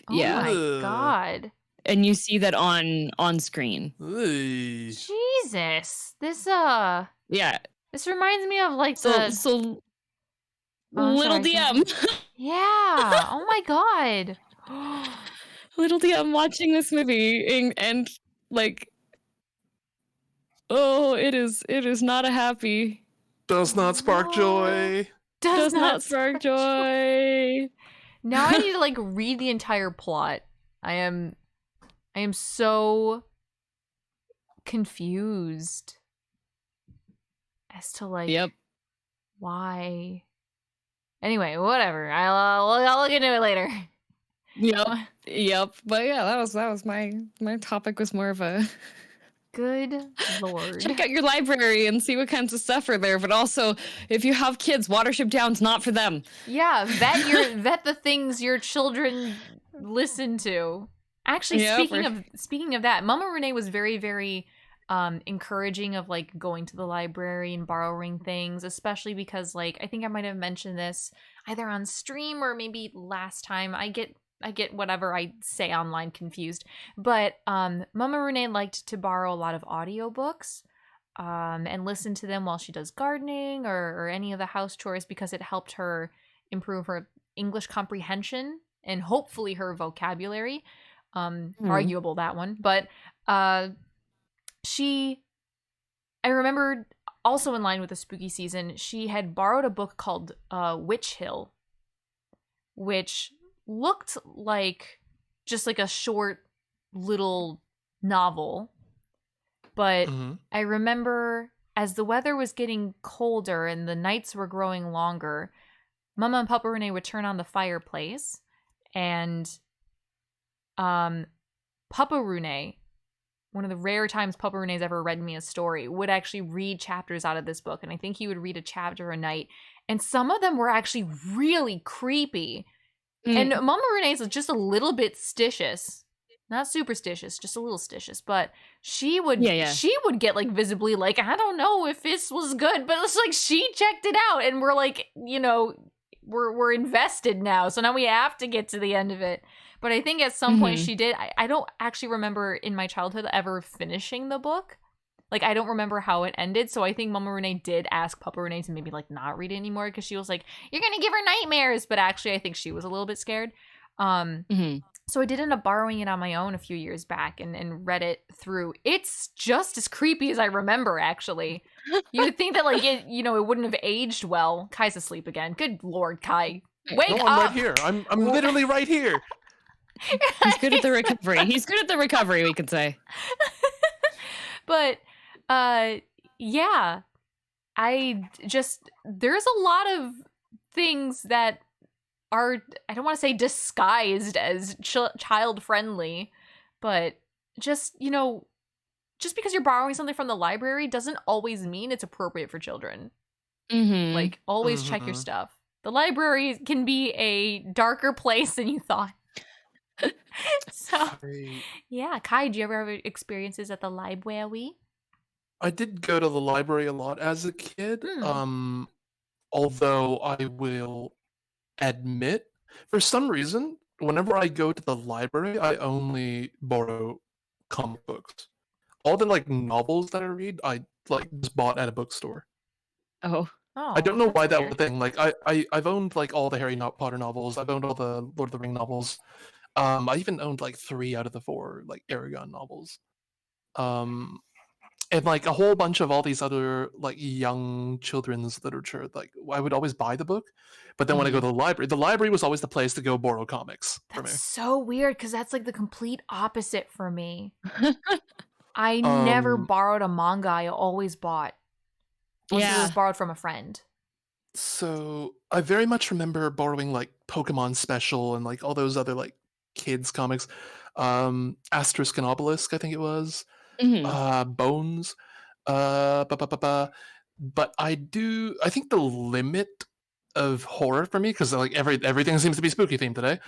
Oh Yeah. my Ugh. god. And you see that on screen. Ugh. Jesus. This Yeah. this reminds me of like So the so Oh, I'm little sorry, DM. Yeah. Oh my god. Little DM watching this movie and like, oh, it is not a happy. Does not spark joy. Does not spark joy. Now I need to like read the entire plot. I am so confused as to like Yep. why. Anyway, whatever. I'll look into it later. Yep. But yeah, that was my topic was more of a Good lord. check out your library and see what kinds of stuff are there. But also, if you have kids, Watership Down's not for them. Yeah, vet the things your children listen to. Actually, Yeah, speaking of that, Mama Renee was very, very encouraging of like going to the library and borrowing things, especially because like I think I might have mentioned this either on stream or maybe last time. I get whatever I say online confused. But Mama Renee liked to borrow a lot of audiobooks and listen to them while she does gardening or any of the house chores because it helped her improve her English comprehension and hopefully her vocabulary. Arguable that one. But I remembered also in line with the spooky season, she had borrowed a book called Witch Hill, which looked like just like a short little novel. But I remember as the weather was getting colder and the nights were growing longer, Mama and Papa Renee would turn on the fireplace and Papa Renee, one of the rare times Papa Renee's ever read me a story, would actually read chapters out of this book. And I think he would read a chapter a night. And some of them were actually really creepy. And Mama Renee's just a little bit stitious. Not superstitious, just a little stitious. But she would get like visibly like, I don't know if this was good. But it's like she checked it out. And we're like, we're invested now. So now we have to get to the end of it. But I think at some point she did. I don't actually remember in my childhood ever finishing the book. Like, I don't remember how it ended. So I think Mama Renee did ask Papa Renee to maybe, like, not read it anymore. Because she was like, you're going to give her nightmares. But actually, I think she was a little bit scared. So I did end up borrowing it on my own a few years back and read it through. It's just as creepy as I remember, actually. You would think that, like, it wouldn't have aged well. Kai's asleep again. Good Lord, Kai. Wake up! I'm right here. I'm literally right here. He's good at the recovery. We could say. But yeah, there's a lot of things that are, I don't want to say disguised as child friendly, but just because you're borrowing something from the library doesn't always mean it's appropriate for children. Like, always check your stuff. The library can be a darker place than you thought. So, yeah. Kai, do you ever have experiences at the library? I did go to the library a lot as a kid. Although I will admit, for some reason, whenever I go to the library, I only borrow comic books. All the like novels that I read, I like just bought at a bookstore. Oh, I don't know why that weird. was a thing. Like I've owned like all the Harry Potter novels. I've owned all the Lord of the Ring novels. I even owned like 3 out of the 4 like Aragon novels. And like a whole bunch of all these other like young children's literature. Like I would always buy the book, but then when I go to the library was always the place to go borrow comics for me. That's so weird because that's like the complete opposite for me. I never borrowed a manga. I always bought. It was borrowed from a friend. So I very much remember borrowing like Pokemon Special and like all those other like kids comics. Asterisk and Obelisk, I think it was. Bones. But I think the limit of horror for me because like everything seems to be spooky themed today.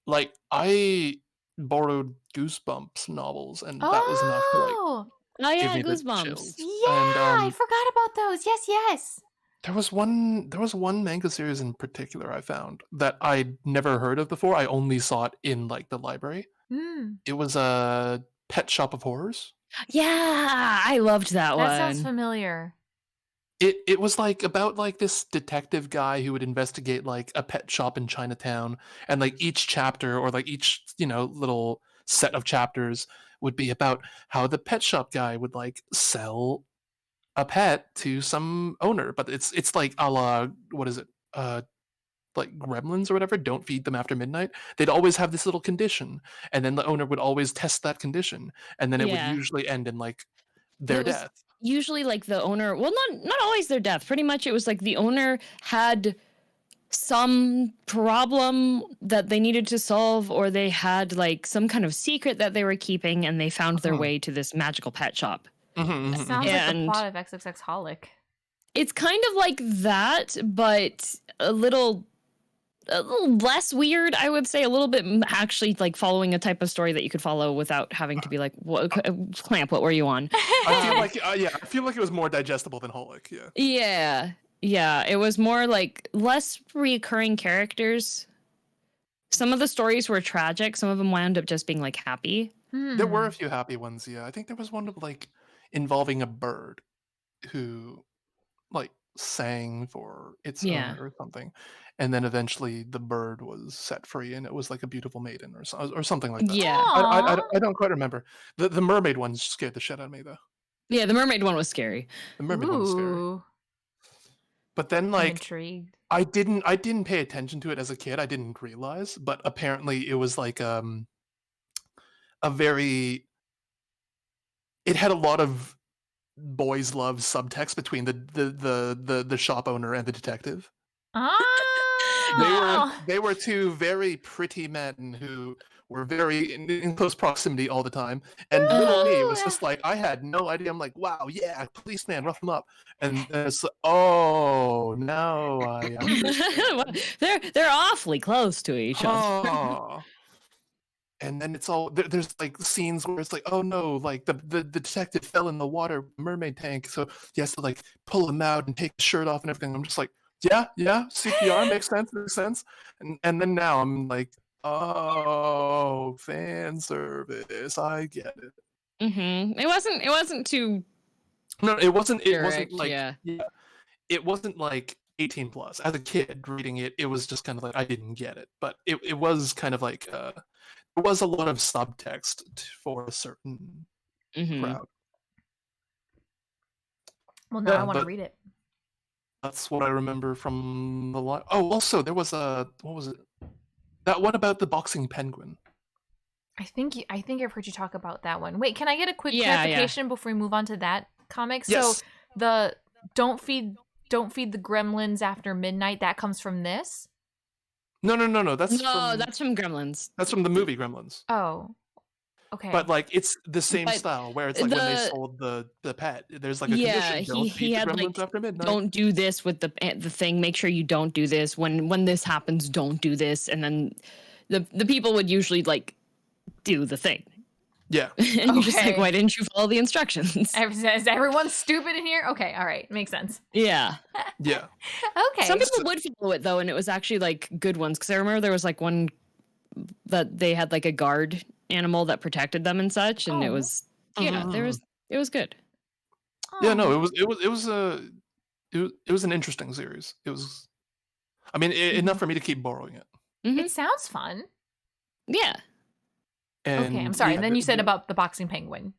Like I borrowed Goosebumps novels, and that was enough to like Oh, give yeah, me the Goosebumps. chills. yeah, And I forgot about those. Yes. there was one manga series in particular I found that I'd never heard of before. I only saw it in like the library. It was a Pet Shop of Horrors. Yeah, I loved that one. That sounds familiar. It was like about like this detective guy who would investigate like a pet shop in Chinatown, and like each chapter or like each little set of chapters would be about how the pet shop guy would like sell a pet to some owner, but it's like a la, what is it, like gremlins or whatever, don't feed them after midnight. They'd always have this little condition, and then the owner would always test that condition, and then it would usually end in like their death. Usually like the owner, well, not always their death. Pretty much it was like the owner had some problem that they needed to solve, or they had like some kind of secret that they were keeping, and they found their way to this magical pet shop. It sounds like the plot of XXX-holic. It's kind of like that, but a little less weird, I would say. A little bit actually like following a type of story that you could follow without having to be like, Clamp, what were you on? I feel like it was more digestible than Holic. Yeah, it was more like less recurring characters. Some of the stories were tragic. Some of them wound up just being like happy. There were a few happy ones. Yeah, I think there was one like involving a bird who like sang for its owner or something, and then eventually the bird was set free, and it was like a beautiful maiden or something like that. Yeah, I don't quite remember. The mermaid one scared the shit out of me though. Yeah, the mermaid one was scary. The mermaid one was scary. But then like intrigued. I didn't pay attention to it as a kid. I didn't realize, but apparently it was like a very, it had a lot of boys love subtext between the shop owner and the detective. They were two very pretty men who were very in close proximity all the time, and little me was just like, I had no idea. I'm like, wow, yeah, policeman, rough them up, and it's like, oh, now I understand. they're awfully close to each other. And then it's all there's like scenes where it's like, oh no, like the detective fell in the water mermaid tank, so he has to like pull him out and take his shirt off and everything. I'm just like, yeah, CPR makes sense. And then now I'm like, oh, fan service, I get it. It wasn't too. No, it wasn't like it wasn't like 18 plus. As a kid reading it, it was just kind of like I didn't get it, but it was kind of like there was a lot of subtext for a certain crowd. Well, now I want to read it. That's what I remember from the line. Oh, also there was what was it? That one about the boxing penguin. I think I've heard you talk about that one. Wait, can I get a quick clarification before we move on to that comic? Yes. So the don't feed the gremlins after midnight, that comes from this? No. That's from Gremlins. That's from the movie Gremlins. Oh. Okay. But like it's the same style where it's like when they sold the pet. There's like a condition. Don't feed the gremlins after midnight. Don't do this with the thing. Make sure you don't do this. When this happens, don't do this. And then the people would usually like do the thing. Yeah. And you're just like, why didn't you follow the instructions? Is everyone stupid in here? Okay, all right. Makes sense. Yeah. Yeah. Okay. Some people would follow it though, and it was actually like good ones. Because I remember there was like one that they had like a guard animal that protected them and such, and it was it was good. Yeah, no, it was an interesting series. It was, I mean, enough for me to keep borrowing it. It sounds fun. Yeah. And okay, I'm sorry. And then you said about the boxing penguin.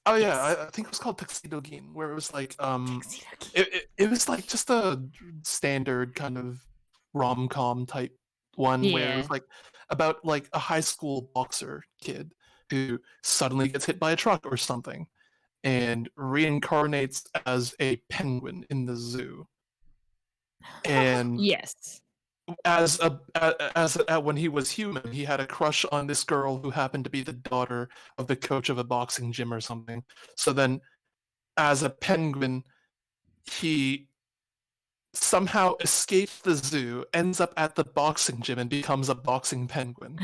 Oh yeah, I think it was called Tuxedo Gin, where it was like it was like just a standard kind of rom-com type one where it was like about like a high school boxer kid who suddenly gets hit by a truck or something and reincarnates as a penguin in the zoo. And yes. As when he was human, he had a crush on this girl who happened to be the daughter of the coach of a boxing gym or something. So then, as a penguin, he somehow escapes the zoo, ends up at the boxing gym, and becomes a boxing penguin.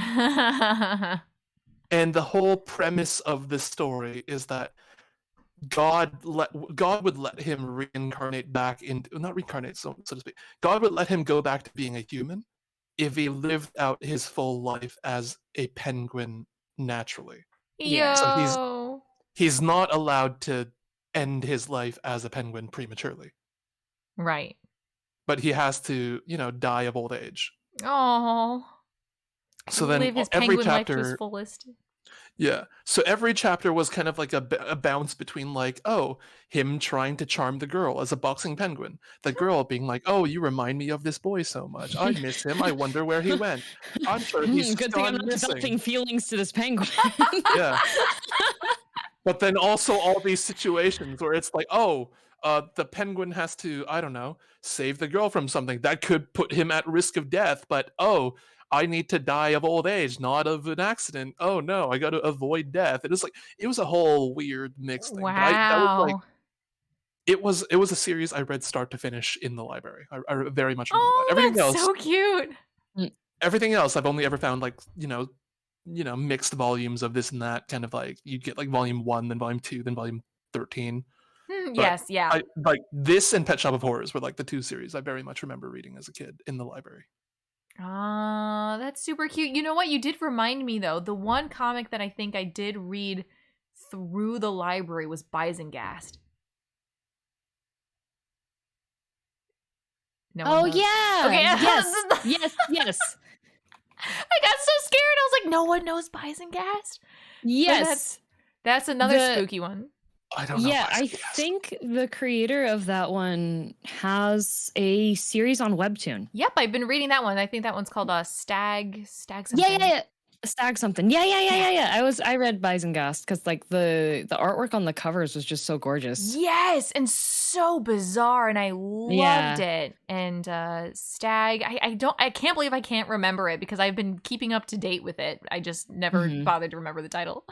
And the whole premise of this story is that God would let him reincarnate back into, not reincarnate, so to speak. God would let him go back to being a human if he lived out his full life as a penguin naturally. Yo. So he's not allowed to end his life as a penguin prematurely. Right. But he has to, die of old age. Oh. So then live his every penguin chapter, life to his fullest. Yeah. So every chapter was kind of like a bounce between like, oh, him trying to charm the girl as a boxing penguin. The girl being like, oh, you remind me of this boy so much. I miss him. I wonder where he went. I'm sure he's good thing I'm not missing. developing feelings to this penguin. Yeah. But then also all these situations where it's like, oh, the penguin has to, I don't know, save the girl from something that could put him at risk of death. But, oh, I need to die of old age, not of an accident. Oh no, I got to avoid death. It was a whole weird mixed thing. Wow. It was a series I read start to finish in the library. I very much remember that. Everything that's else, so cute. Everything else I've only ever found like, mixed volumes of this and that, kind of like you get like volume 1, then volume 2, then volume 13. Yes, yeah. Like this and Pet Shop of Horrors were like the two series I very much remember reading as a kid in the library. Ah, that's super cute. You know what? You did remind me though. The one comic that I think I did read through the library was Bisengast. No one knows. Yeah. Okay. Yes. I got so scared. I was like, no one knows Bisengast? Yes. That's another spooky one. I don't know. Yeah, I think the creator of that one has a series on Webtoon. Yep, I've been reading that one. I think that one's called Stag something. Yeah. Stag something. Yeah. I read Bisengast because like the artwork on the covers was just so gorgeous. Yes, and so bizarre, and I loved it. And Stag, I can't believe I can't remember it because I've been keeping up to date with it. I just never bothered to remember the title.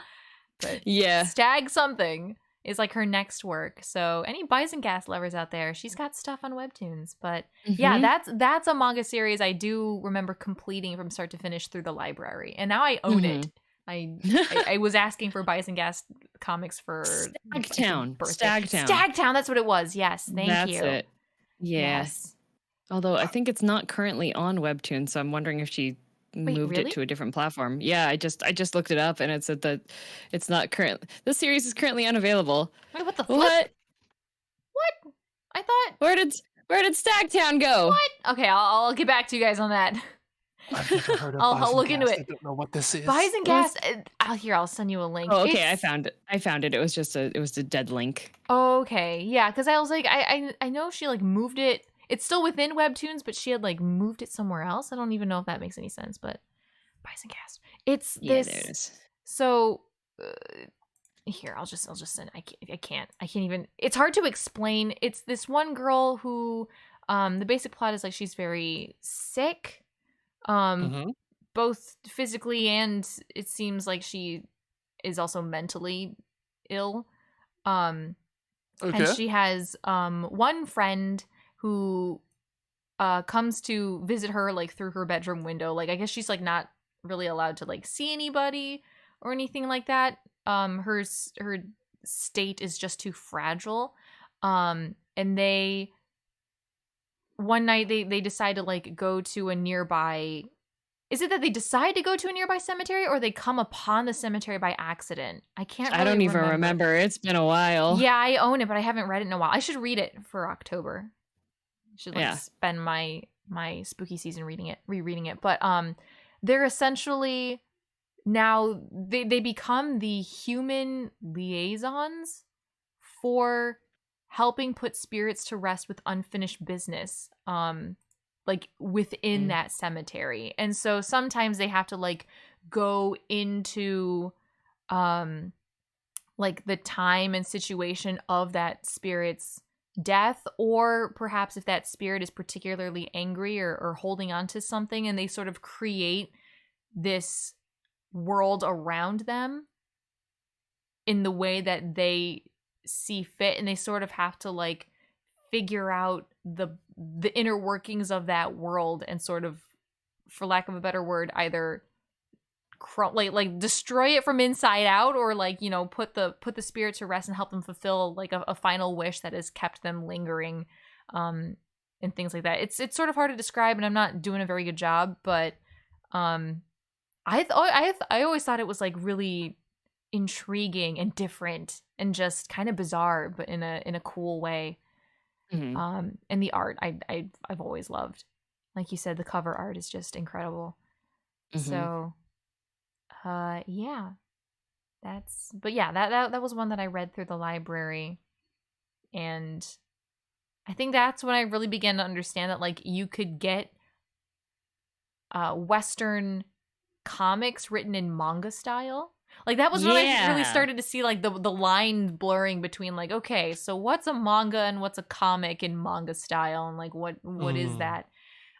But yeah, Stag something is like her next work. So any Bisengast lovers out there, she's got stuff on Webtoons. But yeah, that's a manga series I do remember completing from start to finish through the library. And now I own it. I was asking for Bisengast comics for Stagtown. Stagtown, that's what it was. Yes, thank you. That's it. Yes. Although I think it's not currently on Webtoon, so I'm wondering if she moved it to a different platform. Yeah, I just looked it up and it said that it's not current. The series is currently unavailable. Wait, what the flip? What? I thought where did Stagtown go? What? Okay, I'll get back to you guys on that. I've never heard of I'll look into it. I don't know what this is. Bisengast. I'll send you a link. Oh, okay, I found it. It was a dead link. Okay, yeah, because I was like, I know she like moved it. It's still within Webtoons, but she had like moved it somewhere else. I don't even know if that makes any sense, but Bisengast. It's this. There it is. So here, I'll just send. I can't even. It's hard to explain. It's this one girl who, the basic plot is like she's very sick, both physically and it seems like she is also mentally ill. And she has one friend who comes to visit her like through her bedroom window. Like I guess she's like not really allowed to like see anybody or anything like that. Her state is just too fragile. And one night they decide to like go to a nearby. Is it that they decide to go to a nearby cemetery or they come upon the cemetery by accident? I don't even remember. It's been a while. Yeah, I own it, but I haven't read it in a while. I should read it for October. Should spend my spooky season rereading it. But they're essentially now they become the human liaisons for helping put spirits to rest with unfinished business. Like within that cemetery. And so sometimes they have to like go into like the time and situation of that spirit's death, or perhaps if that spirit is particularly angry or holding on to something, and they sort of create this world around them in the way that they see fit, and they sort of have to like figure out the inner workings of that world and sort of, for lack of a better word, either like destroy it from inside out, or like, you know, put the spirit to rest and help them fulfill like a final wish that has kept them lingering, and things like that. It's sort of hard to describe, and I'm not doing a very good job, but I always thought it was like really intriguing and different and just kind of bizarre, but in a cool way. And the art I've always loved. Like you said, the cover art is just incredible. So yeah, that was one that I read through the library, and I think that's when I really began to understand that like you could get Western comics written in manga style. Like that was when I really started to see like the line blurring between like, okay, so what's a manga and what's a comic in manga style, and like what is that?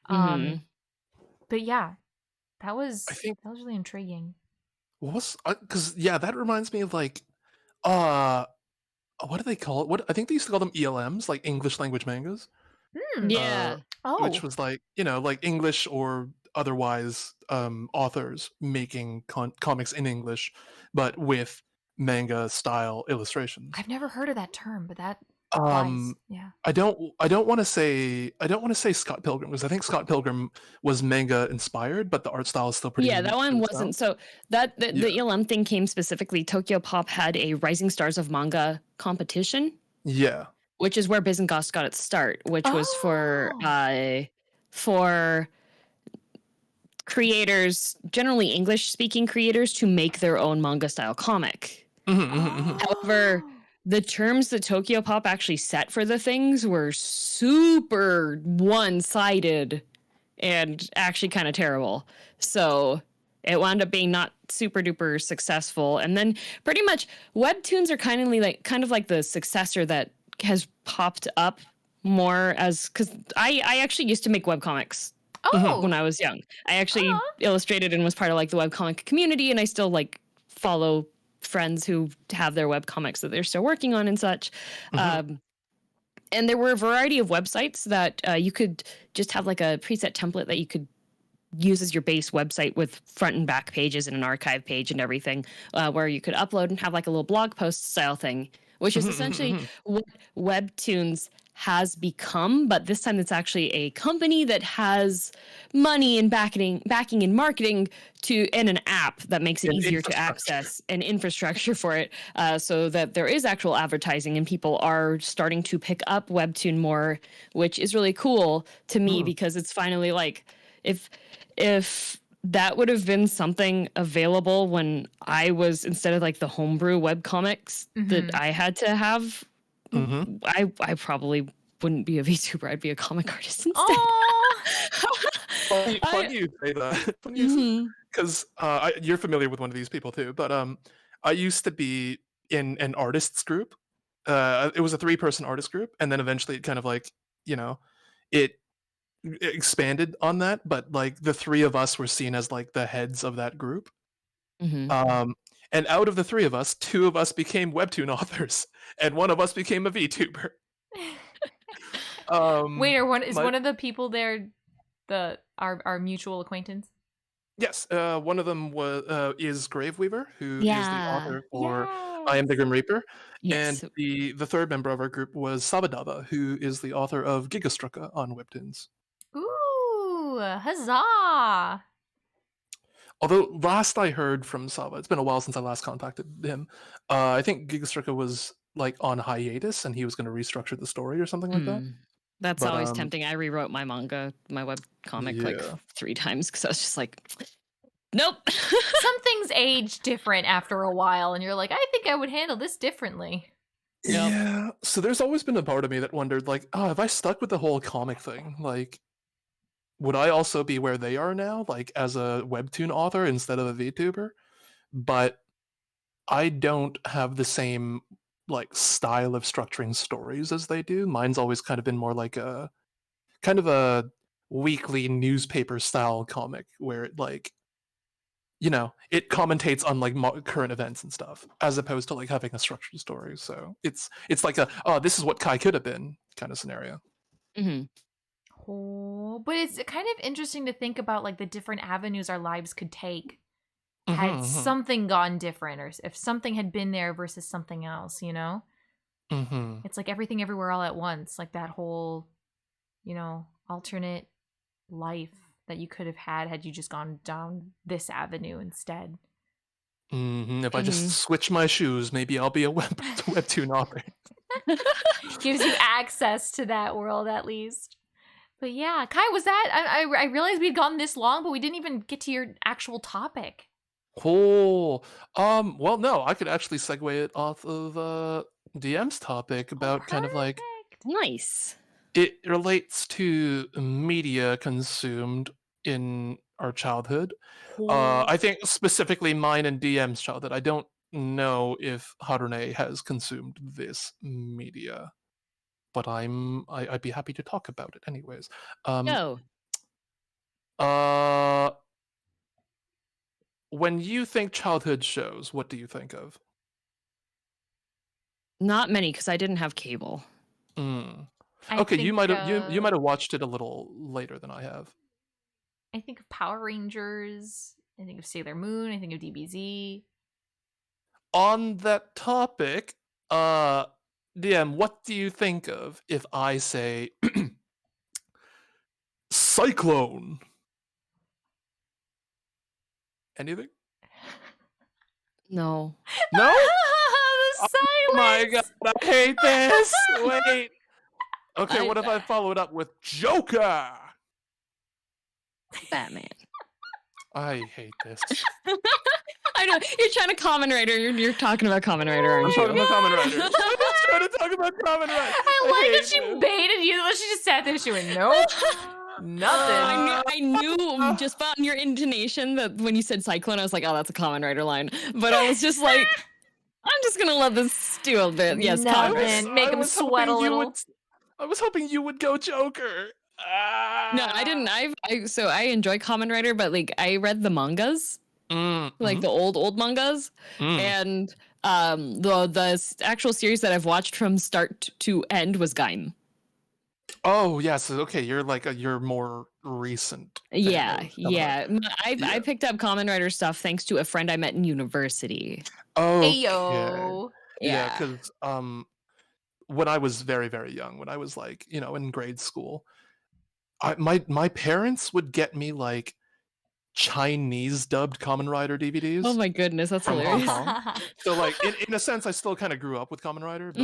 But yeah, that was really intriguing. Because that reminds me of like what do they call it? What I think they used to call them ELMs, like English language mangas. Which was like, you know, like English or otherwise authors making comics in English, but with manga style illustrations. I've never heard of that term, but that yeah. I don't want to say Scott Pilgrim, because I think Scott Pilgrim was manga inspired, but the art style is still pretty. Yeah, that one wasn't. So that the ELM thing came specifically. Tokyo Pop had a Rising Stars of Manga competition. Yeah. Which is where Bizengost got its start, which was for creators, generally English-speaking creators, to make their own manga-style comic. However, the terms that Tokyo Pop actually set for the things were super one-sided and actually kind of terrible. So it wound up being not super-duper successful. And then pretty much webtoons are kind of like the successor that has popped up more as, because I actually used to make webcomics when I was young. I actually illustrated and was part of like the webcomic community, and I still like follow friends who have their webcomics that they're still working on and such. And there were a variety of websites that you could just have like a preset template that you could use as your base website with front and back pages and an archive page and everything, where you could upload and have like a little blog post style thing, which is essentially what Webtoons has become, but this time it's actually a company that has money and backing and marketing and an app that makes it easier to access, and infrastructure for it, so that there is actual advertising and people are starting to pick up Webtoon more, which is really cool to me because it's finally like, if that would have been something available when I was, instead of like the homebrew webcomics that I had to have, I probably wouldn't be a VTuber. I'd be a comic artist instead. Funny you say that. Because you're familiar with one of these people too, but I used to be in an artists group. It was a 3-person artist group, and then eventually it kind of like, you know, it expanded on that, but like the 3 of us were seen as like the heads of that group. And out of the 3 of us, 2 of us became webtoon authors, and 1 of us became a VTuber. Wait, one of the people there our mutual acquaintance? Yes, one of them is Graveweaver, who is the author for I Am the Grim Reaper, and the 3rd member of our group was Sabadaba, who is the author of Gigastrucka on Webtoons. Ooh, huzzah! Although last I heard from Saba, it's been a while since I last contacted him. I think Gigastrucka was like on hiatus, and he was going to restructure the story or something like that. That's always tempting. I rewrote my manga, my webcomic like 3 times because I was just like, nope. Some things age different after a while, and you're like, I think I would handle this differently. Yeah. So there's always been a part of me that wondered, like, oh, if I stuck with the whole comic thing, like, would I also be where they are now, like as a webtoon author instead of a VTuber? But I don't have the same like style of structuring stories as they do. Mine's always kind of been more like a weekly newspaper style comic where it like, you know, it commentates on like current events and stuff, as opposed to like having a structured story. So it's like this is what Kai could have been kind of scenario. Mm-hmm. Oh, but it's kind of interesting to think about like the different avenues our lives could take had something gone different, or if something had been there versus something else, you know? Mm-hmm. It's like everything everywhere all at once, like that whole, you know, alternate life that you could have had you just gone down this avenue instead. If I just switch my shoes, maybe I'll be a webtoon author. Gives you access to that world at least. But yeah, Kai, was that? I realized we'd gone this long, but we didn't even get to your actual topic. Cool. Well, no, I could actually segue it off of DM's topic about kind of like Nice. it relates to media consumed in our childhood. I think specifically mine and DM's childhood. I don't know if Harune has consumed this media, but I'd be happy to talk about it anyways. No. When you think childhood shows, what do you think of? Not many, because I didn't have cable. Okay, you might have watched it a little later than I have. I think of Power Rangers. I think of Sailor Moon. I think of DBZ. On that topic, DM, what do you think of if I say Cyclone? Anything? No. No? The silence! Oh my god, I hate this! Wait. Okay, what if I follow it up with Joker? Batman. I hate this. I know. You're trying to Kamen Rider. You're talking about Kamen Rider, aren't you? I'm talking about Kamen Rider. I'm just trying to talk about Kamen Rider. I like that she baited you. She just sat there and she went, nope. Nothing. I knew just on your intonation that when you said Cyclone, I was like, oh, that's a Kamen Rider line. But I was just like, I'm just going to let this stew a bit. Yes, Kamen Rider. Make him sweat a little. I was hoping you would go Joker. No, I didn't. So I enjoy Kamen Rider, but like I read the mangas, like the old mangas, and the actual series that I've watched from start to end was Gaim. Oh yes, okay. You're like you're more recent. Yeah. I picked up Kamen Rider stuff thanks to a friend I met in university. Oh, Ayo. Yeah, because when I was very, very young, when I was like, in grade school, my parents would get me like Chinese dubbed Kamen Rider DVDs. Oh my goodness, that's from hilarious. Hong Kong. So like in a sense, I still kind of grew up with Kamen Rider, but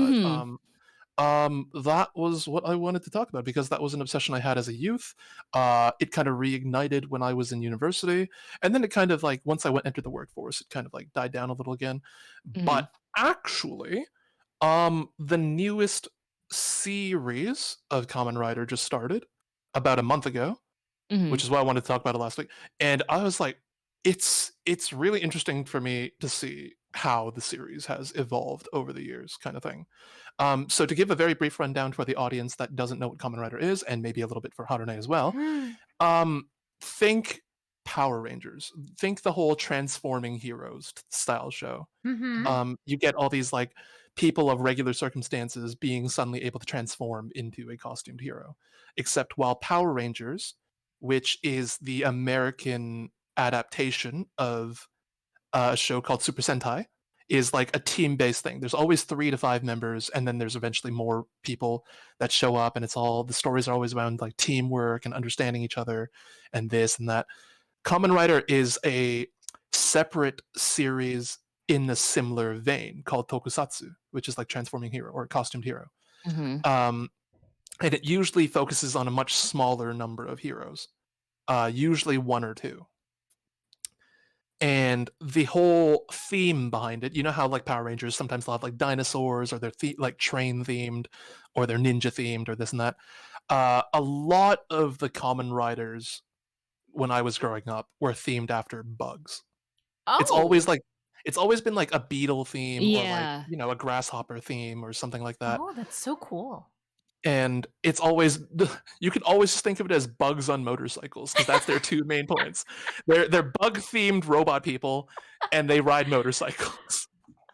that was what I wanted to talk about because that was an obsession I had as a youth. It kind of reignited when I was in university, and then it kind of like once I entered the workforce, it kind of like died down a little again. But actually, the newest series of Kamen Rider just started about a month ago, which is why I wanted to talk about it last week. And I was like, it's really interesting for me to see how the series has evolved over the years, kind of thing. So to give a very brief rundown for the audience that doesn't know what Kamen Rider is, and maybe a little bit for Harune as well, think Power Rangers. Think the whole transforming heroes style show. You get all these like people of regular circumstances being suddenly able to transform into a costumed hero. Except while Power Rangers, which is the American adaptation of a show called Super Sentai, is like a team-based thing. There's always 3 to 5 members, and then there's eventually more people that show up, and the stories are always around like teamwork and understanding each other and this and that. Kamen Rider is a separate series in a similar vein called Tokusatsu, which is like transforming hero or costumed hero. And it usually focuses on a much smaller number of heroes, usually 1 or 2. And the whole theme behind it, you know how like Power Rangers sometimes they'll have like dinosaurs or they're like train themed or they're ninja themed or this and that. A lot of the Kamen Riders when I was growing up were themed after bugs. It's always been like a beetle theme or like, a grasshopper theme or something like that. Oh, that's so cool. And it's always, you can always think of it as bugs on motorcycles because that's their 2 main points. They're bug themed robot people and they ride motorcycles.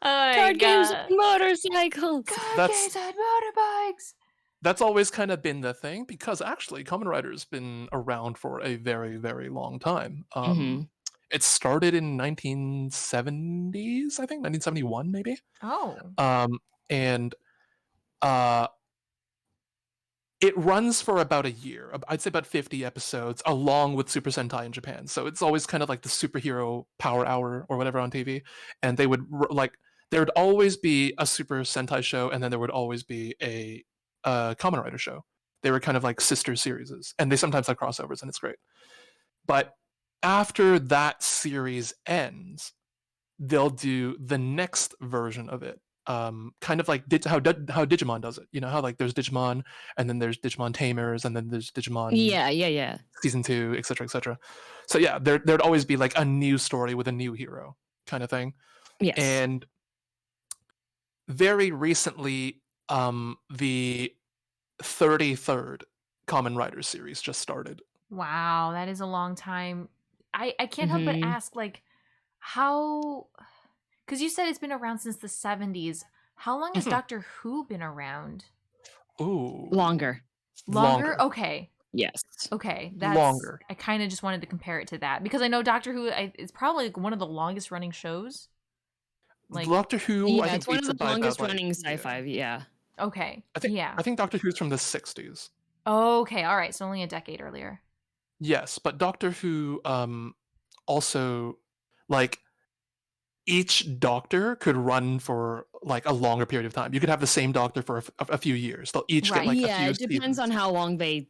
Card games on motorcycles. Card games on motorbikes. that's always kind of been the thing, because actually Kamen Rider's been around for a very, very long time. It started in 1970s, I think, 1971 maybe. Oh. And uh, it runs for about a year. I'd say about 50 episodes, along with Super Sentai in Japan. So it's always kind of like the superhero power hour or whatever on TV. And they would there would always be a Super Sentai show, and then there would always be a Kamen Rider show. They were kind of like sister series, and they sometimes have crossovers, and it's great. But after that series ends, they'll do the next version of it. Kind of like how Digimon does it. You know how like there's Digimon, and then there's Digimon Tamers, and then there's Digimon Season 2, etc., etc. So yeah, there'd always be like a new story with a new hero kind of thing. Yes. And very recently, the 33rd Kamen Rider series just started. Wow, that is a long time. I can't help but ask, like, how... Because you said it's been around since the 70s. How long has Doctor Who been around? Ooh. Longer? Okay. Yes. Okay. That's longer. I kind of just wanted to compare it to that. Because I know Doctor Who is probably like one of the longest running shows. Like, Doctor Who, yeah, it's one of the longest running sci-fi, yeah. Okay. I think Doctor Who's from the 60s. Okay, all right. So only a decade earlier. Yes, but Doctor Who also, like, each Doctor could run for like a longer period of time. You could have the same Doctor for a few years. They'll each get like a few it depends seasons. on how long the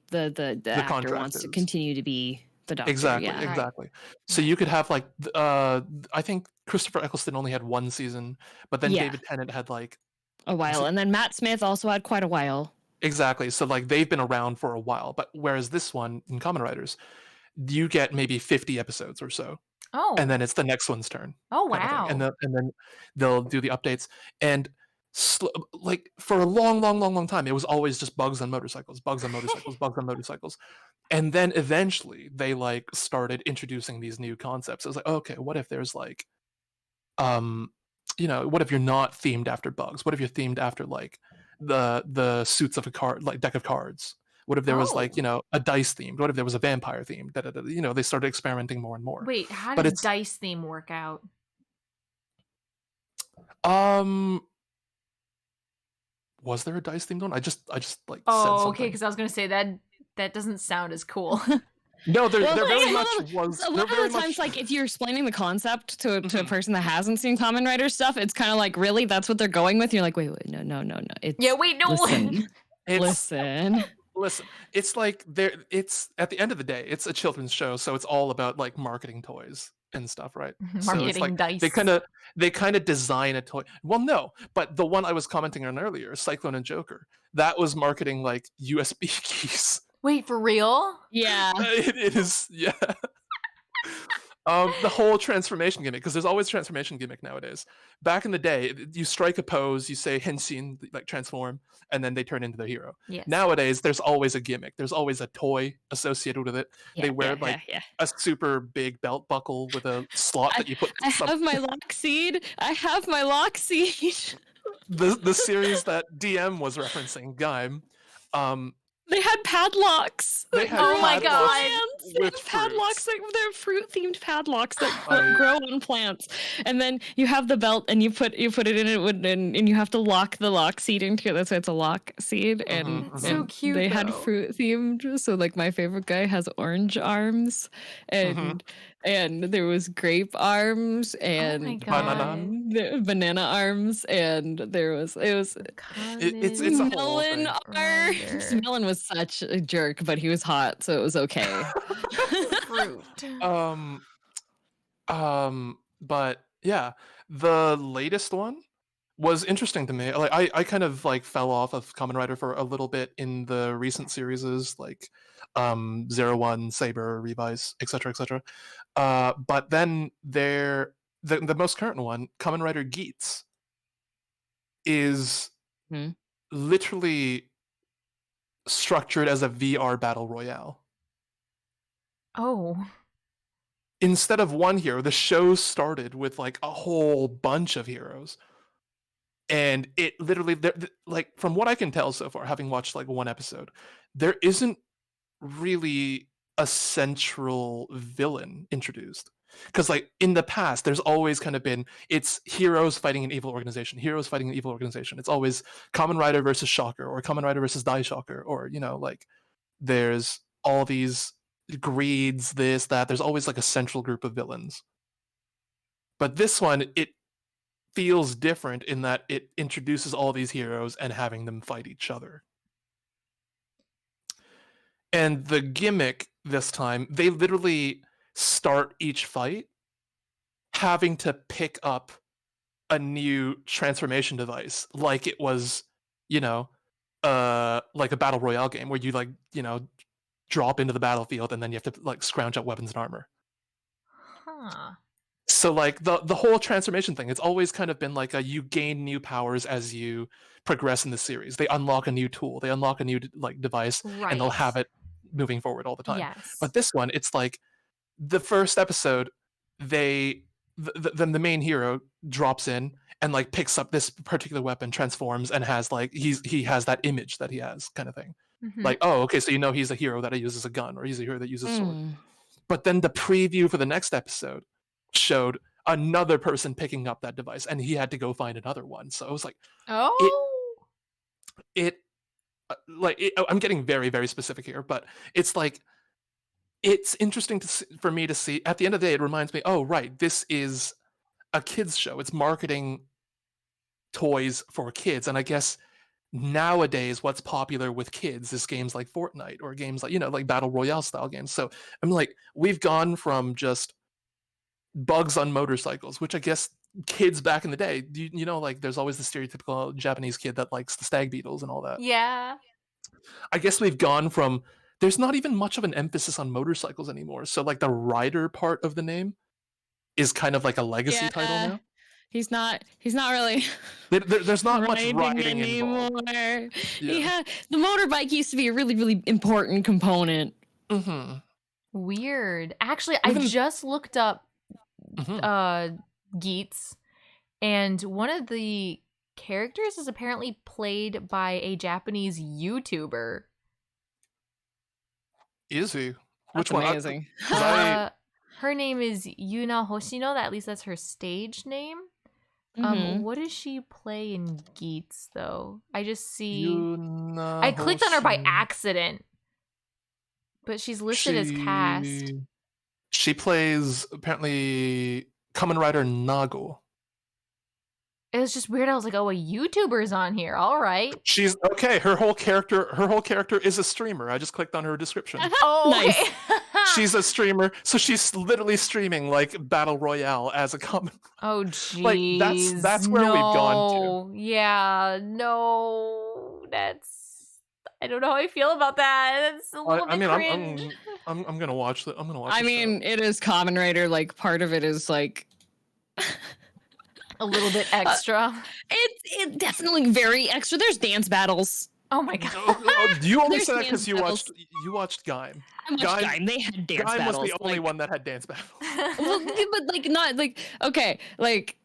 actor wants to continue to be the Doctor. Exactly. Right. So you could have like I think Christopher Eccleston only had one season, but then David Tennant had like a while, and then Matt Smith also had quite a while. Exactly. So like they've been around for a while, but whereas this one in Kamen Riders, you get maybe 50 episodes or so. Oh. And then it's the next one's turn. Oh, wow. And then they'll do the updates. And like for a long time, it was always just bugs on motorcycles. And then eventually they like started introducing these new concepts. I was like, okay, what if there's like, what if you're not themed after bugs? What if you're themed after like the suits of a card, like deck of cards? What if there was like, a dice themed? What if there was a vampire themed? They started experimenting more and more. Wait, how does dice theme work out? Was there a dice themed one? I just like. Oh, said something. Okay, because I was going to say that doesn't sound as cool. No, there very much was. A lot of the times, like if you're explaining the concept to a person that hasn't seen Kamen Rider stuff, it's kind of like, really, that's what they're going with. You're like, wait, no. Listen, it's like it's at the end of the day, it's a children's show, so it's all about like marketing toys and stuff, right? Marketing dice. They kind of design a toy. Well, no, but the one I was commenting on earlier, Cyclone and Joker, that was marketing like USB keys. Wait, for real? Yeah. It is, yeah. The whole transformation gimmick, because there's always transformation gimmick nowadays. Back in the day, you strike a pose, you say henshin, like transform, and then they turn into the hero. Yes. Nowadays, there's always a gimmick. There's always a toy associated with it. They wear a super big belt buckle with a slot that you put. I have my lock seed. The series that DM was referencing, Gaim. They had padlocks. Oh my god! They had padlocks. They're fruit-themed padlocks that grow on plants. And then you have the belt, and you put it in it, and you have to lock the lock seed into it. That's why it's a lock seed. And so cute. They had fruit-themed. So like my favorite guy has orange arms, and there was grape arms and banana arms, and it was it's a melon arms. Melon was such a jerk, but he was hot, so it was okay. Fruit. But yeah, the latest one was interesting to me. Like I kind of like fell off of Kamen Rider for a little bit in the recent series, like 01, Saber, Revise, etc. But then the most current one, Kamen Rider Geats, is literally structured as a VR battle royale. Oh. Instead of one hero, the show started with like a whole bunch of heroes. And it literally, like, from what I can tell so far, having watched like one episode, there isn't really a central villain introduced. Because like in the past, there's always kind of been, it's heroes fighting an evil organization, heroes fighting an evil organization. It's always Kamen Rider versus Shocker, or Kamen Rider versus Dai Shocker, or, you know, like there's all these greeds, this, that. There's always like a central group of villains. But this one, it feels different in that it introduces all these heroes and having them fight each other. And the gimmick this time, they literally start each fight having to pick up a new transformation device, like it was, you know, like a battle royale game where you, like, you know, drop into the battlefield and then you have to like scrounge up weapons and armor. Huh. So like the whole transformation thing, it's always kind of been like you gain new powers as you progress in the series. They unlock a new tool, they unlock a new like device, Right. and they'll have it moving forward all the time. Yes. But this one, it's like the first episode, the main hero drops in and like picks up this particular weapon, transforms, and has like he has that image that he has, kind of thing. Mhm. Like, oh, okay, so you know he's a hero that uses a gun, or he's a hero that uses a sword. But then the preview for the next episode showed another person picking up that device, and he had to go find another one. So I was like, I'm getting very, very specific here, but it's like, it's interesting for me to see. At the end of the day, it reminds me, oh, right, this is a kids show. It's marketing toys for kids. And I guess nowadays what's popular with kids is games like Fortnite, or games like, you know, like battle royale style games. So I'm like, we've gone from just bugs on motorcycles, which I guess kids back in the day, you know, like there's always the stereotypical Japanese kid that likes the stag beetles and all that. Yeah. I guess we've gone from, there's not even much of an emphasis on motorcycles anymore. So like the rider part of the name is kind of like a legacy title now. He's not really there's not much riding anymore. involved. Yeah, the motorbike used to be a really, really important component. Mm-hmm. Weird. Actually, I just looked up Geats, and one of the characters is apparently played by a Japanese YouTuber. Is he? Which one? Amazing. Her name is Yuna Hoshino. At least that's her stage name. What does she play in Geats, though? I just see... I clicked on her by accident, but she's listed as cast. She plays, apparently, Kamen Rider Nago. It was just weird. I was like, oh, a YouTuber's on here. All right. She's okay. Her whole character is a streamer. I just clicked on her description. Oh, okay. Nice. She's a streamer, so she's literally streaming like battle royale as a common. Oh, jeez. Like that's where we've gone to. Yeah, no, I don't know how I feel about that. It's a little bit cringe. I'm gonna watch the. I'm gonna watch. I mean, it is Kamen Rider. Like part of it is like. A little bit extra. It's definitely very extra. There's dance battles. Oh my god! You only said that because you watched Gaim. I watched Gaim. They had dance battles. Gaim was the only one that had dance battles. Well, but like not like okay, like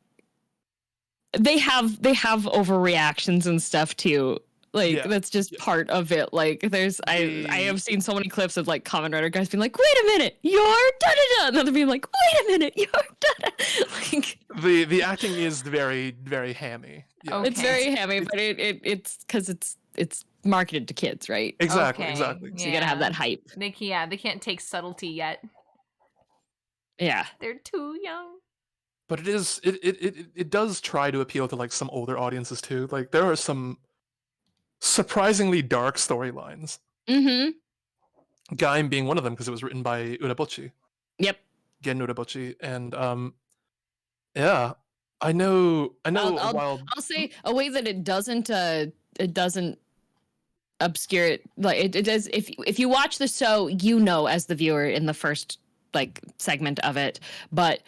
they have overreactions and stuff too. Like that's just part of it. Like there's I have seen so many clips of like Kamen Rider guys being like, wait a minute, you're da-da-da, and then being like, wait a minute, you're da-da. Like the acting is very, very hammy. Yeah. Okay. It's very hammy, but it's because it's marketed to kids, right? Exactly. So you gotta have that hype. They can't take subtlety yet. Yeah, they're too young. But it does try to appeal to like some older audiences too. Like there are some surprisingly dark storylines. Mm-hmm. Gaim being one of them because it was written by Urabochi. Yep. Gen Urabochi, and yeah, I know. I'll say a way that it doesn't obscure it. Like it does. If you watch the show, you know as the viewer in the first like segment of it, but.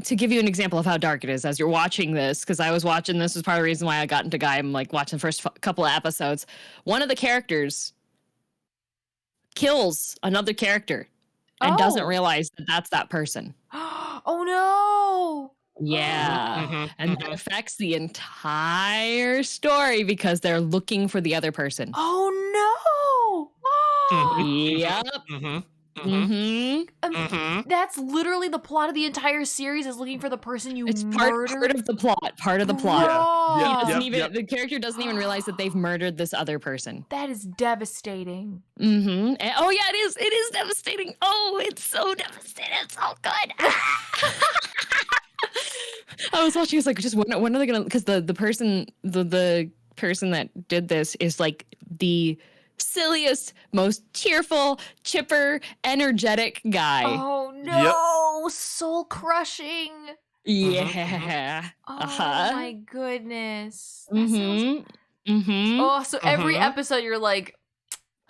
To give you an example of how dark it is as you're watching this, because I was watching this was part of the reason why I got into Gaim, like watching the first couple of episodes. One of the characters kills another character and doesn't realize that that's that person. Oh no! Yeah. And that affects the entire story because they're looking for the other person. Oh no! Yep. That's literally the plot of the entire series is looking for the person you It's murdered. part of the plot. Part of the plot. Bro. The character doesn't even realize that they've murdered this other person. That is devastating. And, oh yeah, it is. It is devastating. Oh, it's so devastating. It's so good. I was watching. It's like, just when are they gonna? Because the person that did this is like the silliest, most cheerful, chipper, energetic guy. Oh no, soul crushing. Yeah. Oh my goodness. Oh, so every episode you're like,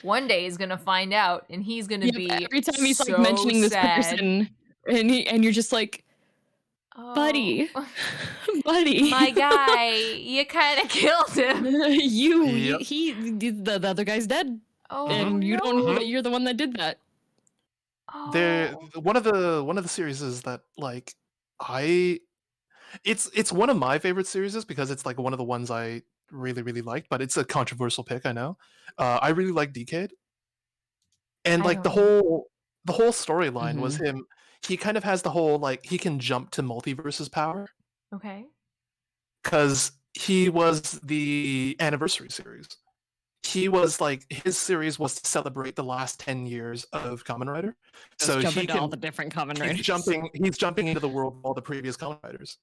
one day he's gonna find out, and he's gonna be every time he's so like mentioning this sad. person, and you're just like, buddy, my guy, you kind of killed him. The other guy's dead, and you don't. You're the one that did that. One of the series is that like it's one of my favorite series because it's like one of the ones I really liked, but it's a controversial pick, I know. I really like Decade, and like the whole storyline was him. He kind of has the whole like he can jump to multiverses power. Okay. Because he was the anniversary series. He was like his series was to celebrate the last 10 years of Kamen Rider. So he can all the different Kamen Riders. He's jumping into the world of all the previous Kamen Riders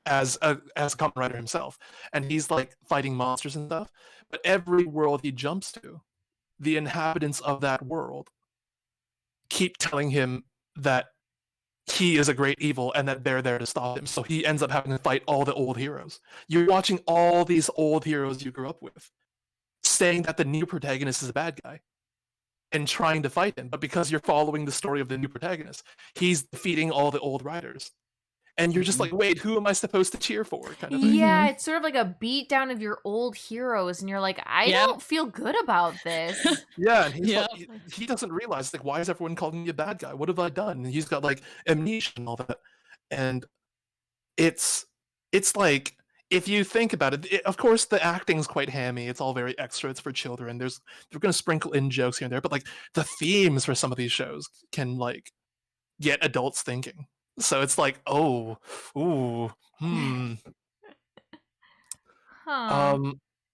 as a Kamen Rider himself, and he's like fighting monsters and stuff. But every world he jumps to, the inhabitants of that world keep telling him that he is a great evil and that they're there to stop him. So he ends up having to fight all the old heroes. You're watching all these old heroes you grew up with saying that the new protagonist is a bad guy and trying to fight him. But because you're following the story of the new protagonist, he's defeating all the old riders. And you're just like, wait, who am I supposed to cheer for? Kind of thing. Yeah, it's sort of like a beat down of your old heroes, and you're like, I don't feel good about this. Yeah, and he doesn't realize, like, why is everyone calling me a bad guy? What have I done? And he's got like amnesia and all that. And it's like, if you think about it, of course the acting's quite hammy. It's all very extra. It's for children. They're going to sprinkle in jokes here and there, but like the themes for some of these shows can like get adults thinking. So it's like, oh, ooh,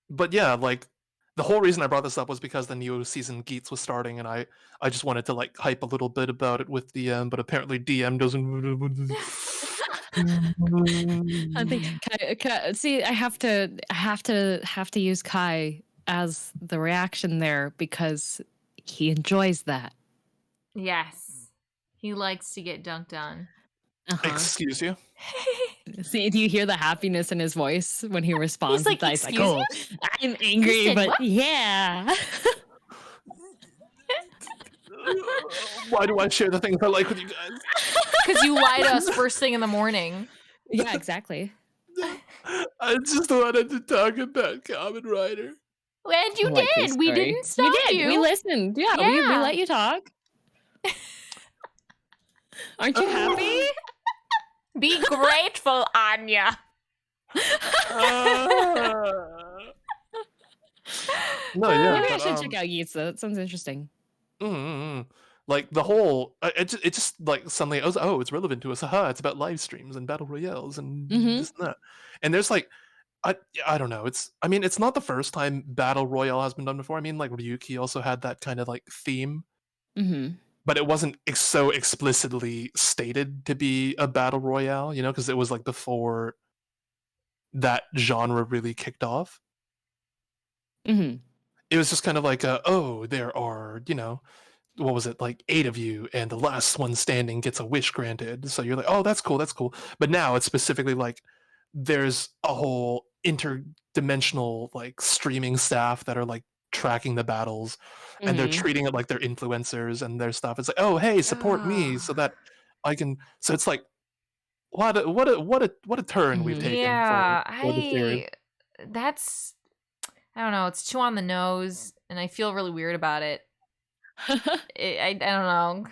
but yeah, like the whole reason I brought this up was because the new season Geats was starting, and I just wanted to like hype a little bit about it with DM, but apparently DM doesn't. I think see, I have to use Kai as the reaction there because he enjoys that. Yes, he likes to get dunked on. Excuse you? See, do you hear the happiness in his voice when he responds? He's like, excuse me? I'm angry, but what? Yeah. Why do I share the things I like with you guys? Because you lie to us first thing in the morning. Yeah, exactly. I just wanted to talk about Kamen Rider. And you did. We didn't stop you. We listened. Yeah. We let you talk. Aren't you happy? Be grateful, Anya. No, yeah. Maybe I should check out Yeats. That sounds interesting. Like the whole, it just like suddenly, I was, it's relevant to us. Haha, it's about live streams and battle royales and this and that. And there's like, I don't know. It's not the first time battle royale has been done before. I mean, like Ryuki also had that kind of like theme. But it wasn't so explicitly stated to be a battle royale, you know, because it was like before that genre really kicked off. It was just kind of like, there are, you know, what was it, like 8 of you, and the last one standing gets a wish granted. So you're like, oh, that's cool. But now it's specifically like there's a whole interdimensional like streaming staff that are like tracking the battles, and they're treating it like they're influencers and their stuff. It's like, oh, hey, support me so that I can. So it's like, what a turn we've taken. Yeah, for the series. I don't know. It's too on the nose, and I feel really weird about it. I don't know.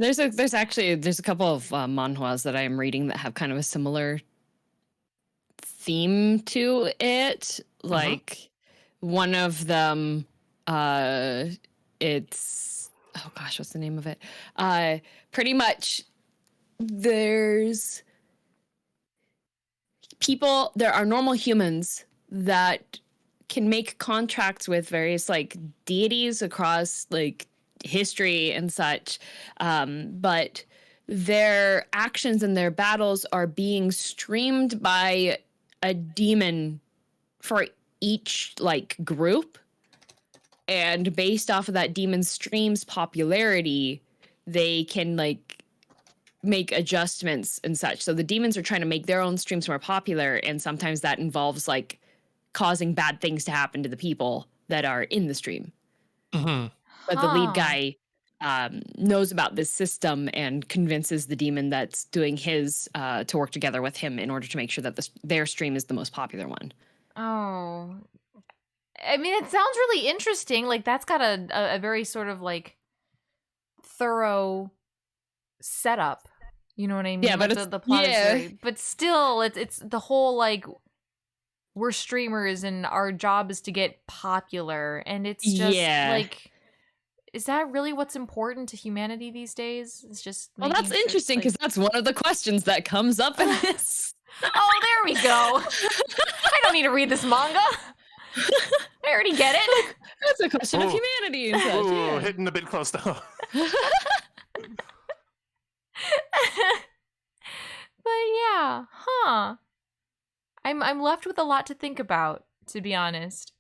There's a couple of manhwas that I am reading that have kind of a similar theme to it. Like one of them, it's oh gosh, what's the name of it? Pretty much, there's people. There are normal humans that can make contracts with various like deities across like history and such, but their actions and their battles are being streamed by a demon for each like group, and based off of that demon stream's popularity, they can like make adjustments and such. So the demons are trying to make their own streams more popular, and sometimes that involves like causing bad things to happen to the people that are in the stream. But the lead guy knows about this system and convinces the demon that's doing his to work together with him in order to make sure that their stream is the most popular one. Oh. I mean, it sounds really interesting. Like, that's got a very sort of, like, thorough setup. You know what I mean? Yeah, but like the plot is very, but still, it's the whole, like, we're streamers and our job is to get popular. And it's just, like... Is that really what's important to humanity these days? It's just well, that's interesting because that's one of the questions that comes up in this. Oh, there we go. I don't need to read this manga. I already get it. That's a question of humanity. And such, Ooh, hitting a bit close to home. But yeah, I'm left with a lot to think about, to be honest.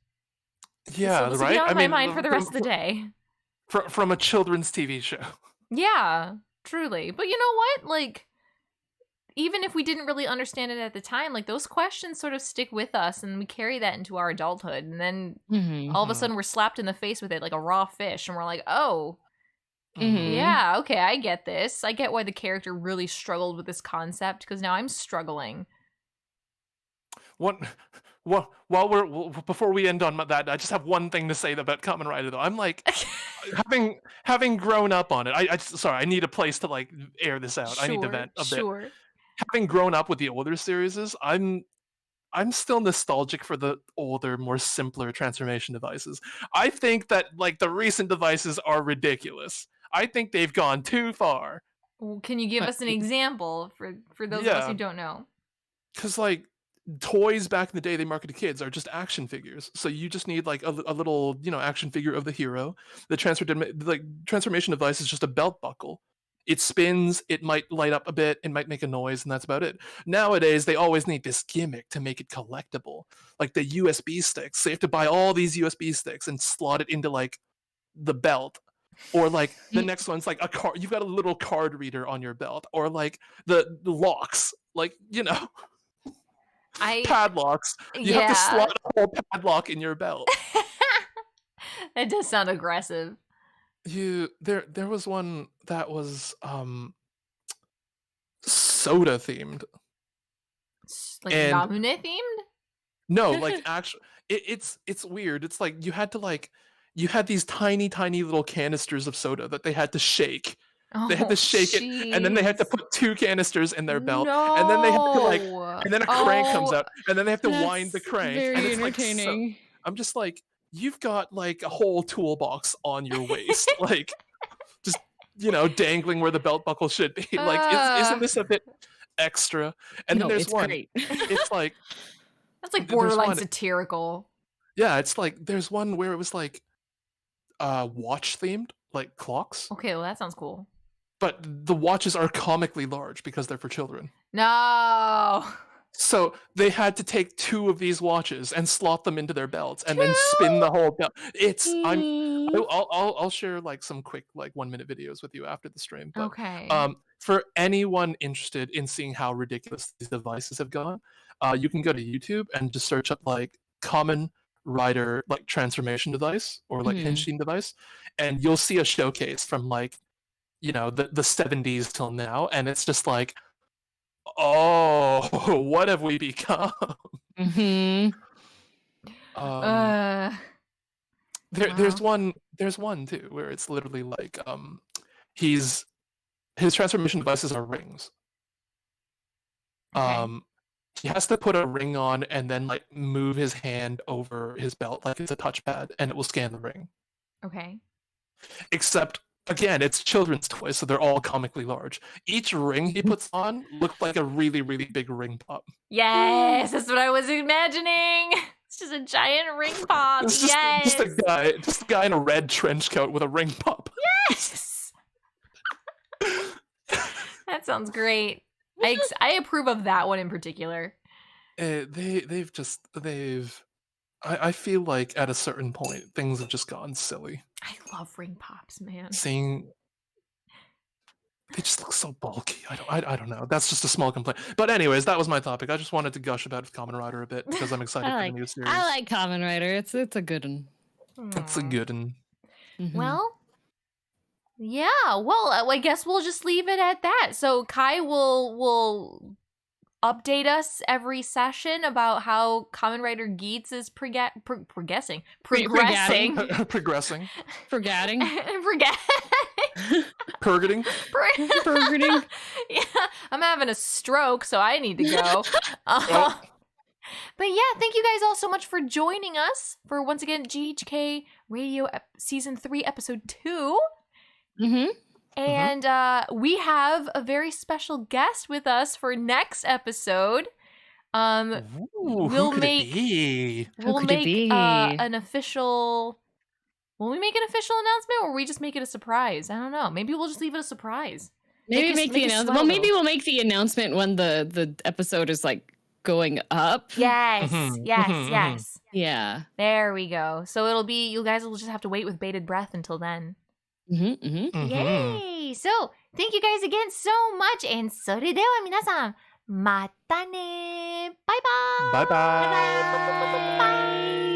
Yeah, so right. Be on my mind for the rest of the day. From a children's TV show. Yeah, truly. But you know what? Like, even if we didn't really understand it at the time, like, those questions sort of stick with us, and we carry that into our adulthood. And then all of a sudden we're slapped in the face with it like a raw fish, and we're like, oh, yeah, okay, I get this. I get why the character really struggled with this concept, because now I'm struggling. Before we end on that, I just have one thing to say about Kamen Rider, though. I'm like, having grown up on it, I need a place to like air this out. I need to vent a bit. Having grown up with the older series, I'm still nostalgic for the older, more simpler transformation devices. I think that like the recent devices are ridiculous. I think they've gone too far. Well, can you give us an example for those of us who don't know? Because like, toys back in the day they marketed to kids are just action figures, so you just need like a little action figure of the hero. The transformation device is just a belt buckle. It spins, it might light up a bit, it might make a noise, and that's about it. Nowadays they always need this gimmick to make it collectible, like the USB sticks. So you have to buy all these USB sticks and slot it into like the belt, or like the next one's like a card. You've got a little card reader on your belt, or like the locks, like padlocks. You have to slot a whole padlock in your belt. That does sound aggressive. There was one that was soda themed. Like Harune themed? No, like actually it's weird. It's like you had these tiny little canisters of soda that they had to shake. They had to shake it, and then they had to put 2 canisters in their belt, and then they had to and then a crank comes out, and then they have to wind the crank. Very and it's entertaining. I'm just like, you've got like a whole toolbox on your waist, like just dangling where the belt buckle should be. Like, isn't this a bit extra? And then there's one. Great. It's like that's like borderline satirical. Yeah, it's like there's one where it was like watch themed, like clocks. Okay, well that sounds cool. But the watches are comically large because they're for children. No. So they had to take 2 of these watches and slot them into their belts and then spin the whole belt. I'll share like some quick like 1-minute videos with you after the stream. But, okay. For anyone interested in seeing how ridiculous these devices have gone, you can go to YouTube and just search up like Kamen Rider like transformation device or like Henshin device, and you'll see a showcase from like the 70s till now, and it's just like, oh, what have we become? There's one too where it's literally like he's his transformation devices are rings. Okay. He has to put a ring on and then like move his hand over his belt like it's a touchpad, and it will scan the ring. Okay. Except, again, it's children's toys, so they're all comically large. Each ring he puts on looked like a really, really big ring pop. Yes, that's what I was imagining. It's just a giant ring pop. It's just a guy in a red trench coat with a ring pop. Yes. That sounds great. I approve of that one in particular. I feel like at a certain point things have just gone silly. I love ring pops, man. They just look so bulky. I don't know. That's just a small complaint. But anyways, that was my topic. I just wanted to gush about Kamen Rider a bit because I'm excited for the new series. I like Kamen Rider. It's a good one. It's a good one. Mm-hmm. Well, yeah. Well, I guess we'll just leave it at that. So Kai will update us every session about how Kamen Rider Geats is progressing. Forgetting. Progressing. Forgetting. Purgating. Purgating. Yeah, I'm having a stroke, so I need to go. But yeah, thank you guys all so much for joining us for, once again, GHK Radio Season 3, Episode 2. Mm-hmm. And we have a very special guest with us for next episode. We'll make an official. Will we make an official announcement, or will we just make it a surprise? I don't know. Maybe we'll just leave it a surprise. Maybe make the announcement. Well, maybe we'll make the announcement when the episode is like going up. Yes, yes. Yeah. There we go. So it'll be, you guys will just have to wait with bated breath until then. Yay! So, thank you guys again so much. And それでは皆さん、またね。バイバイ。バイバイ。バイバイ。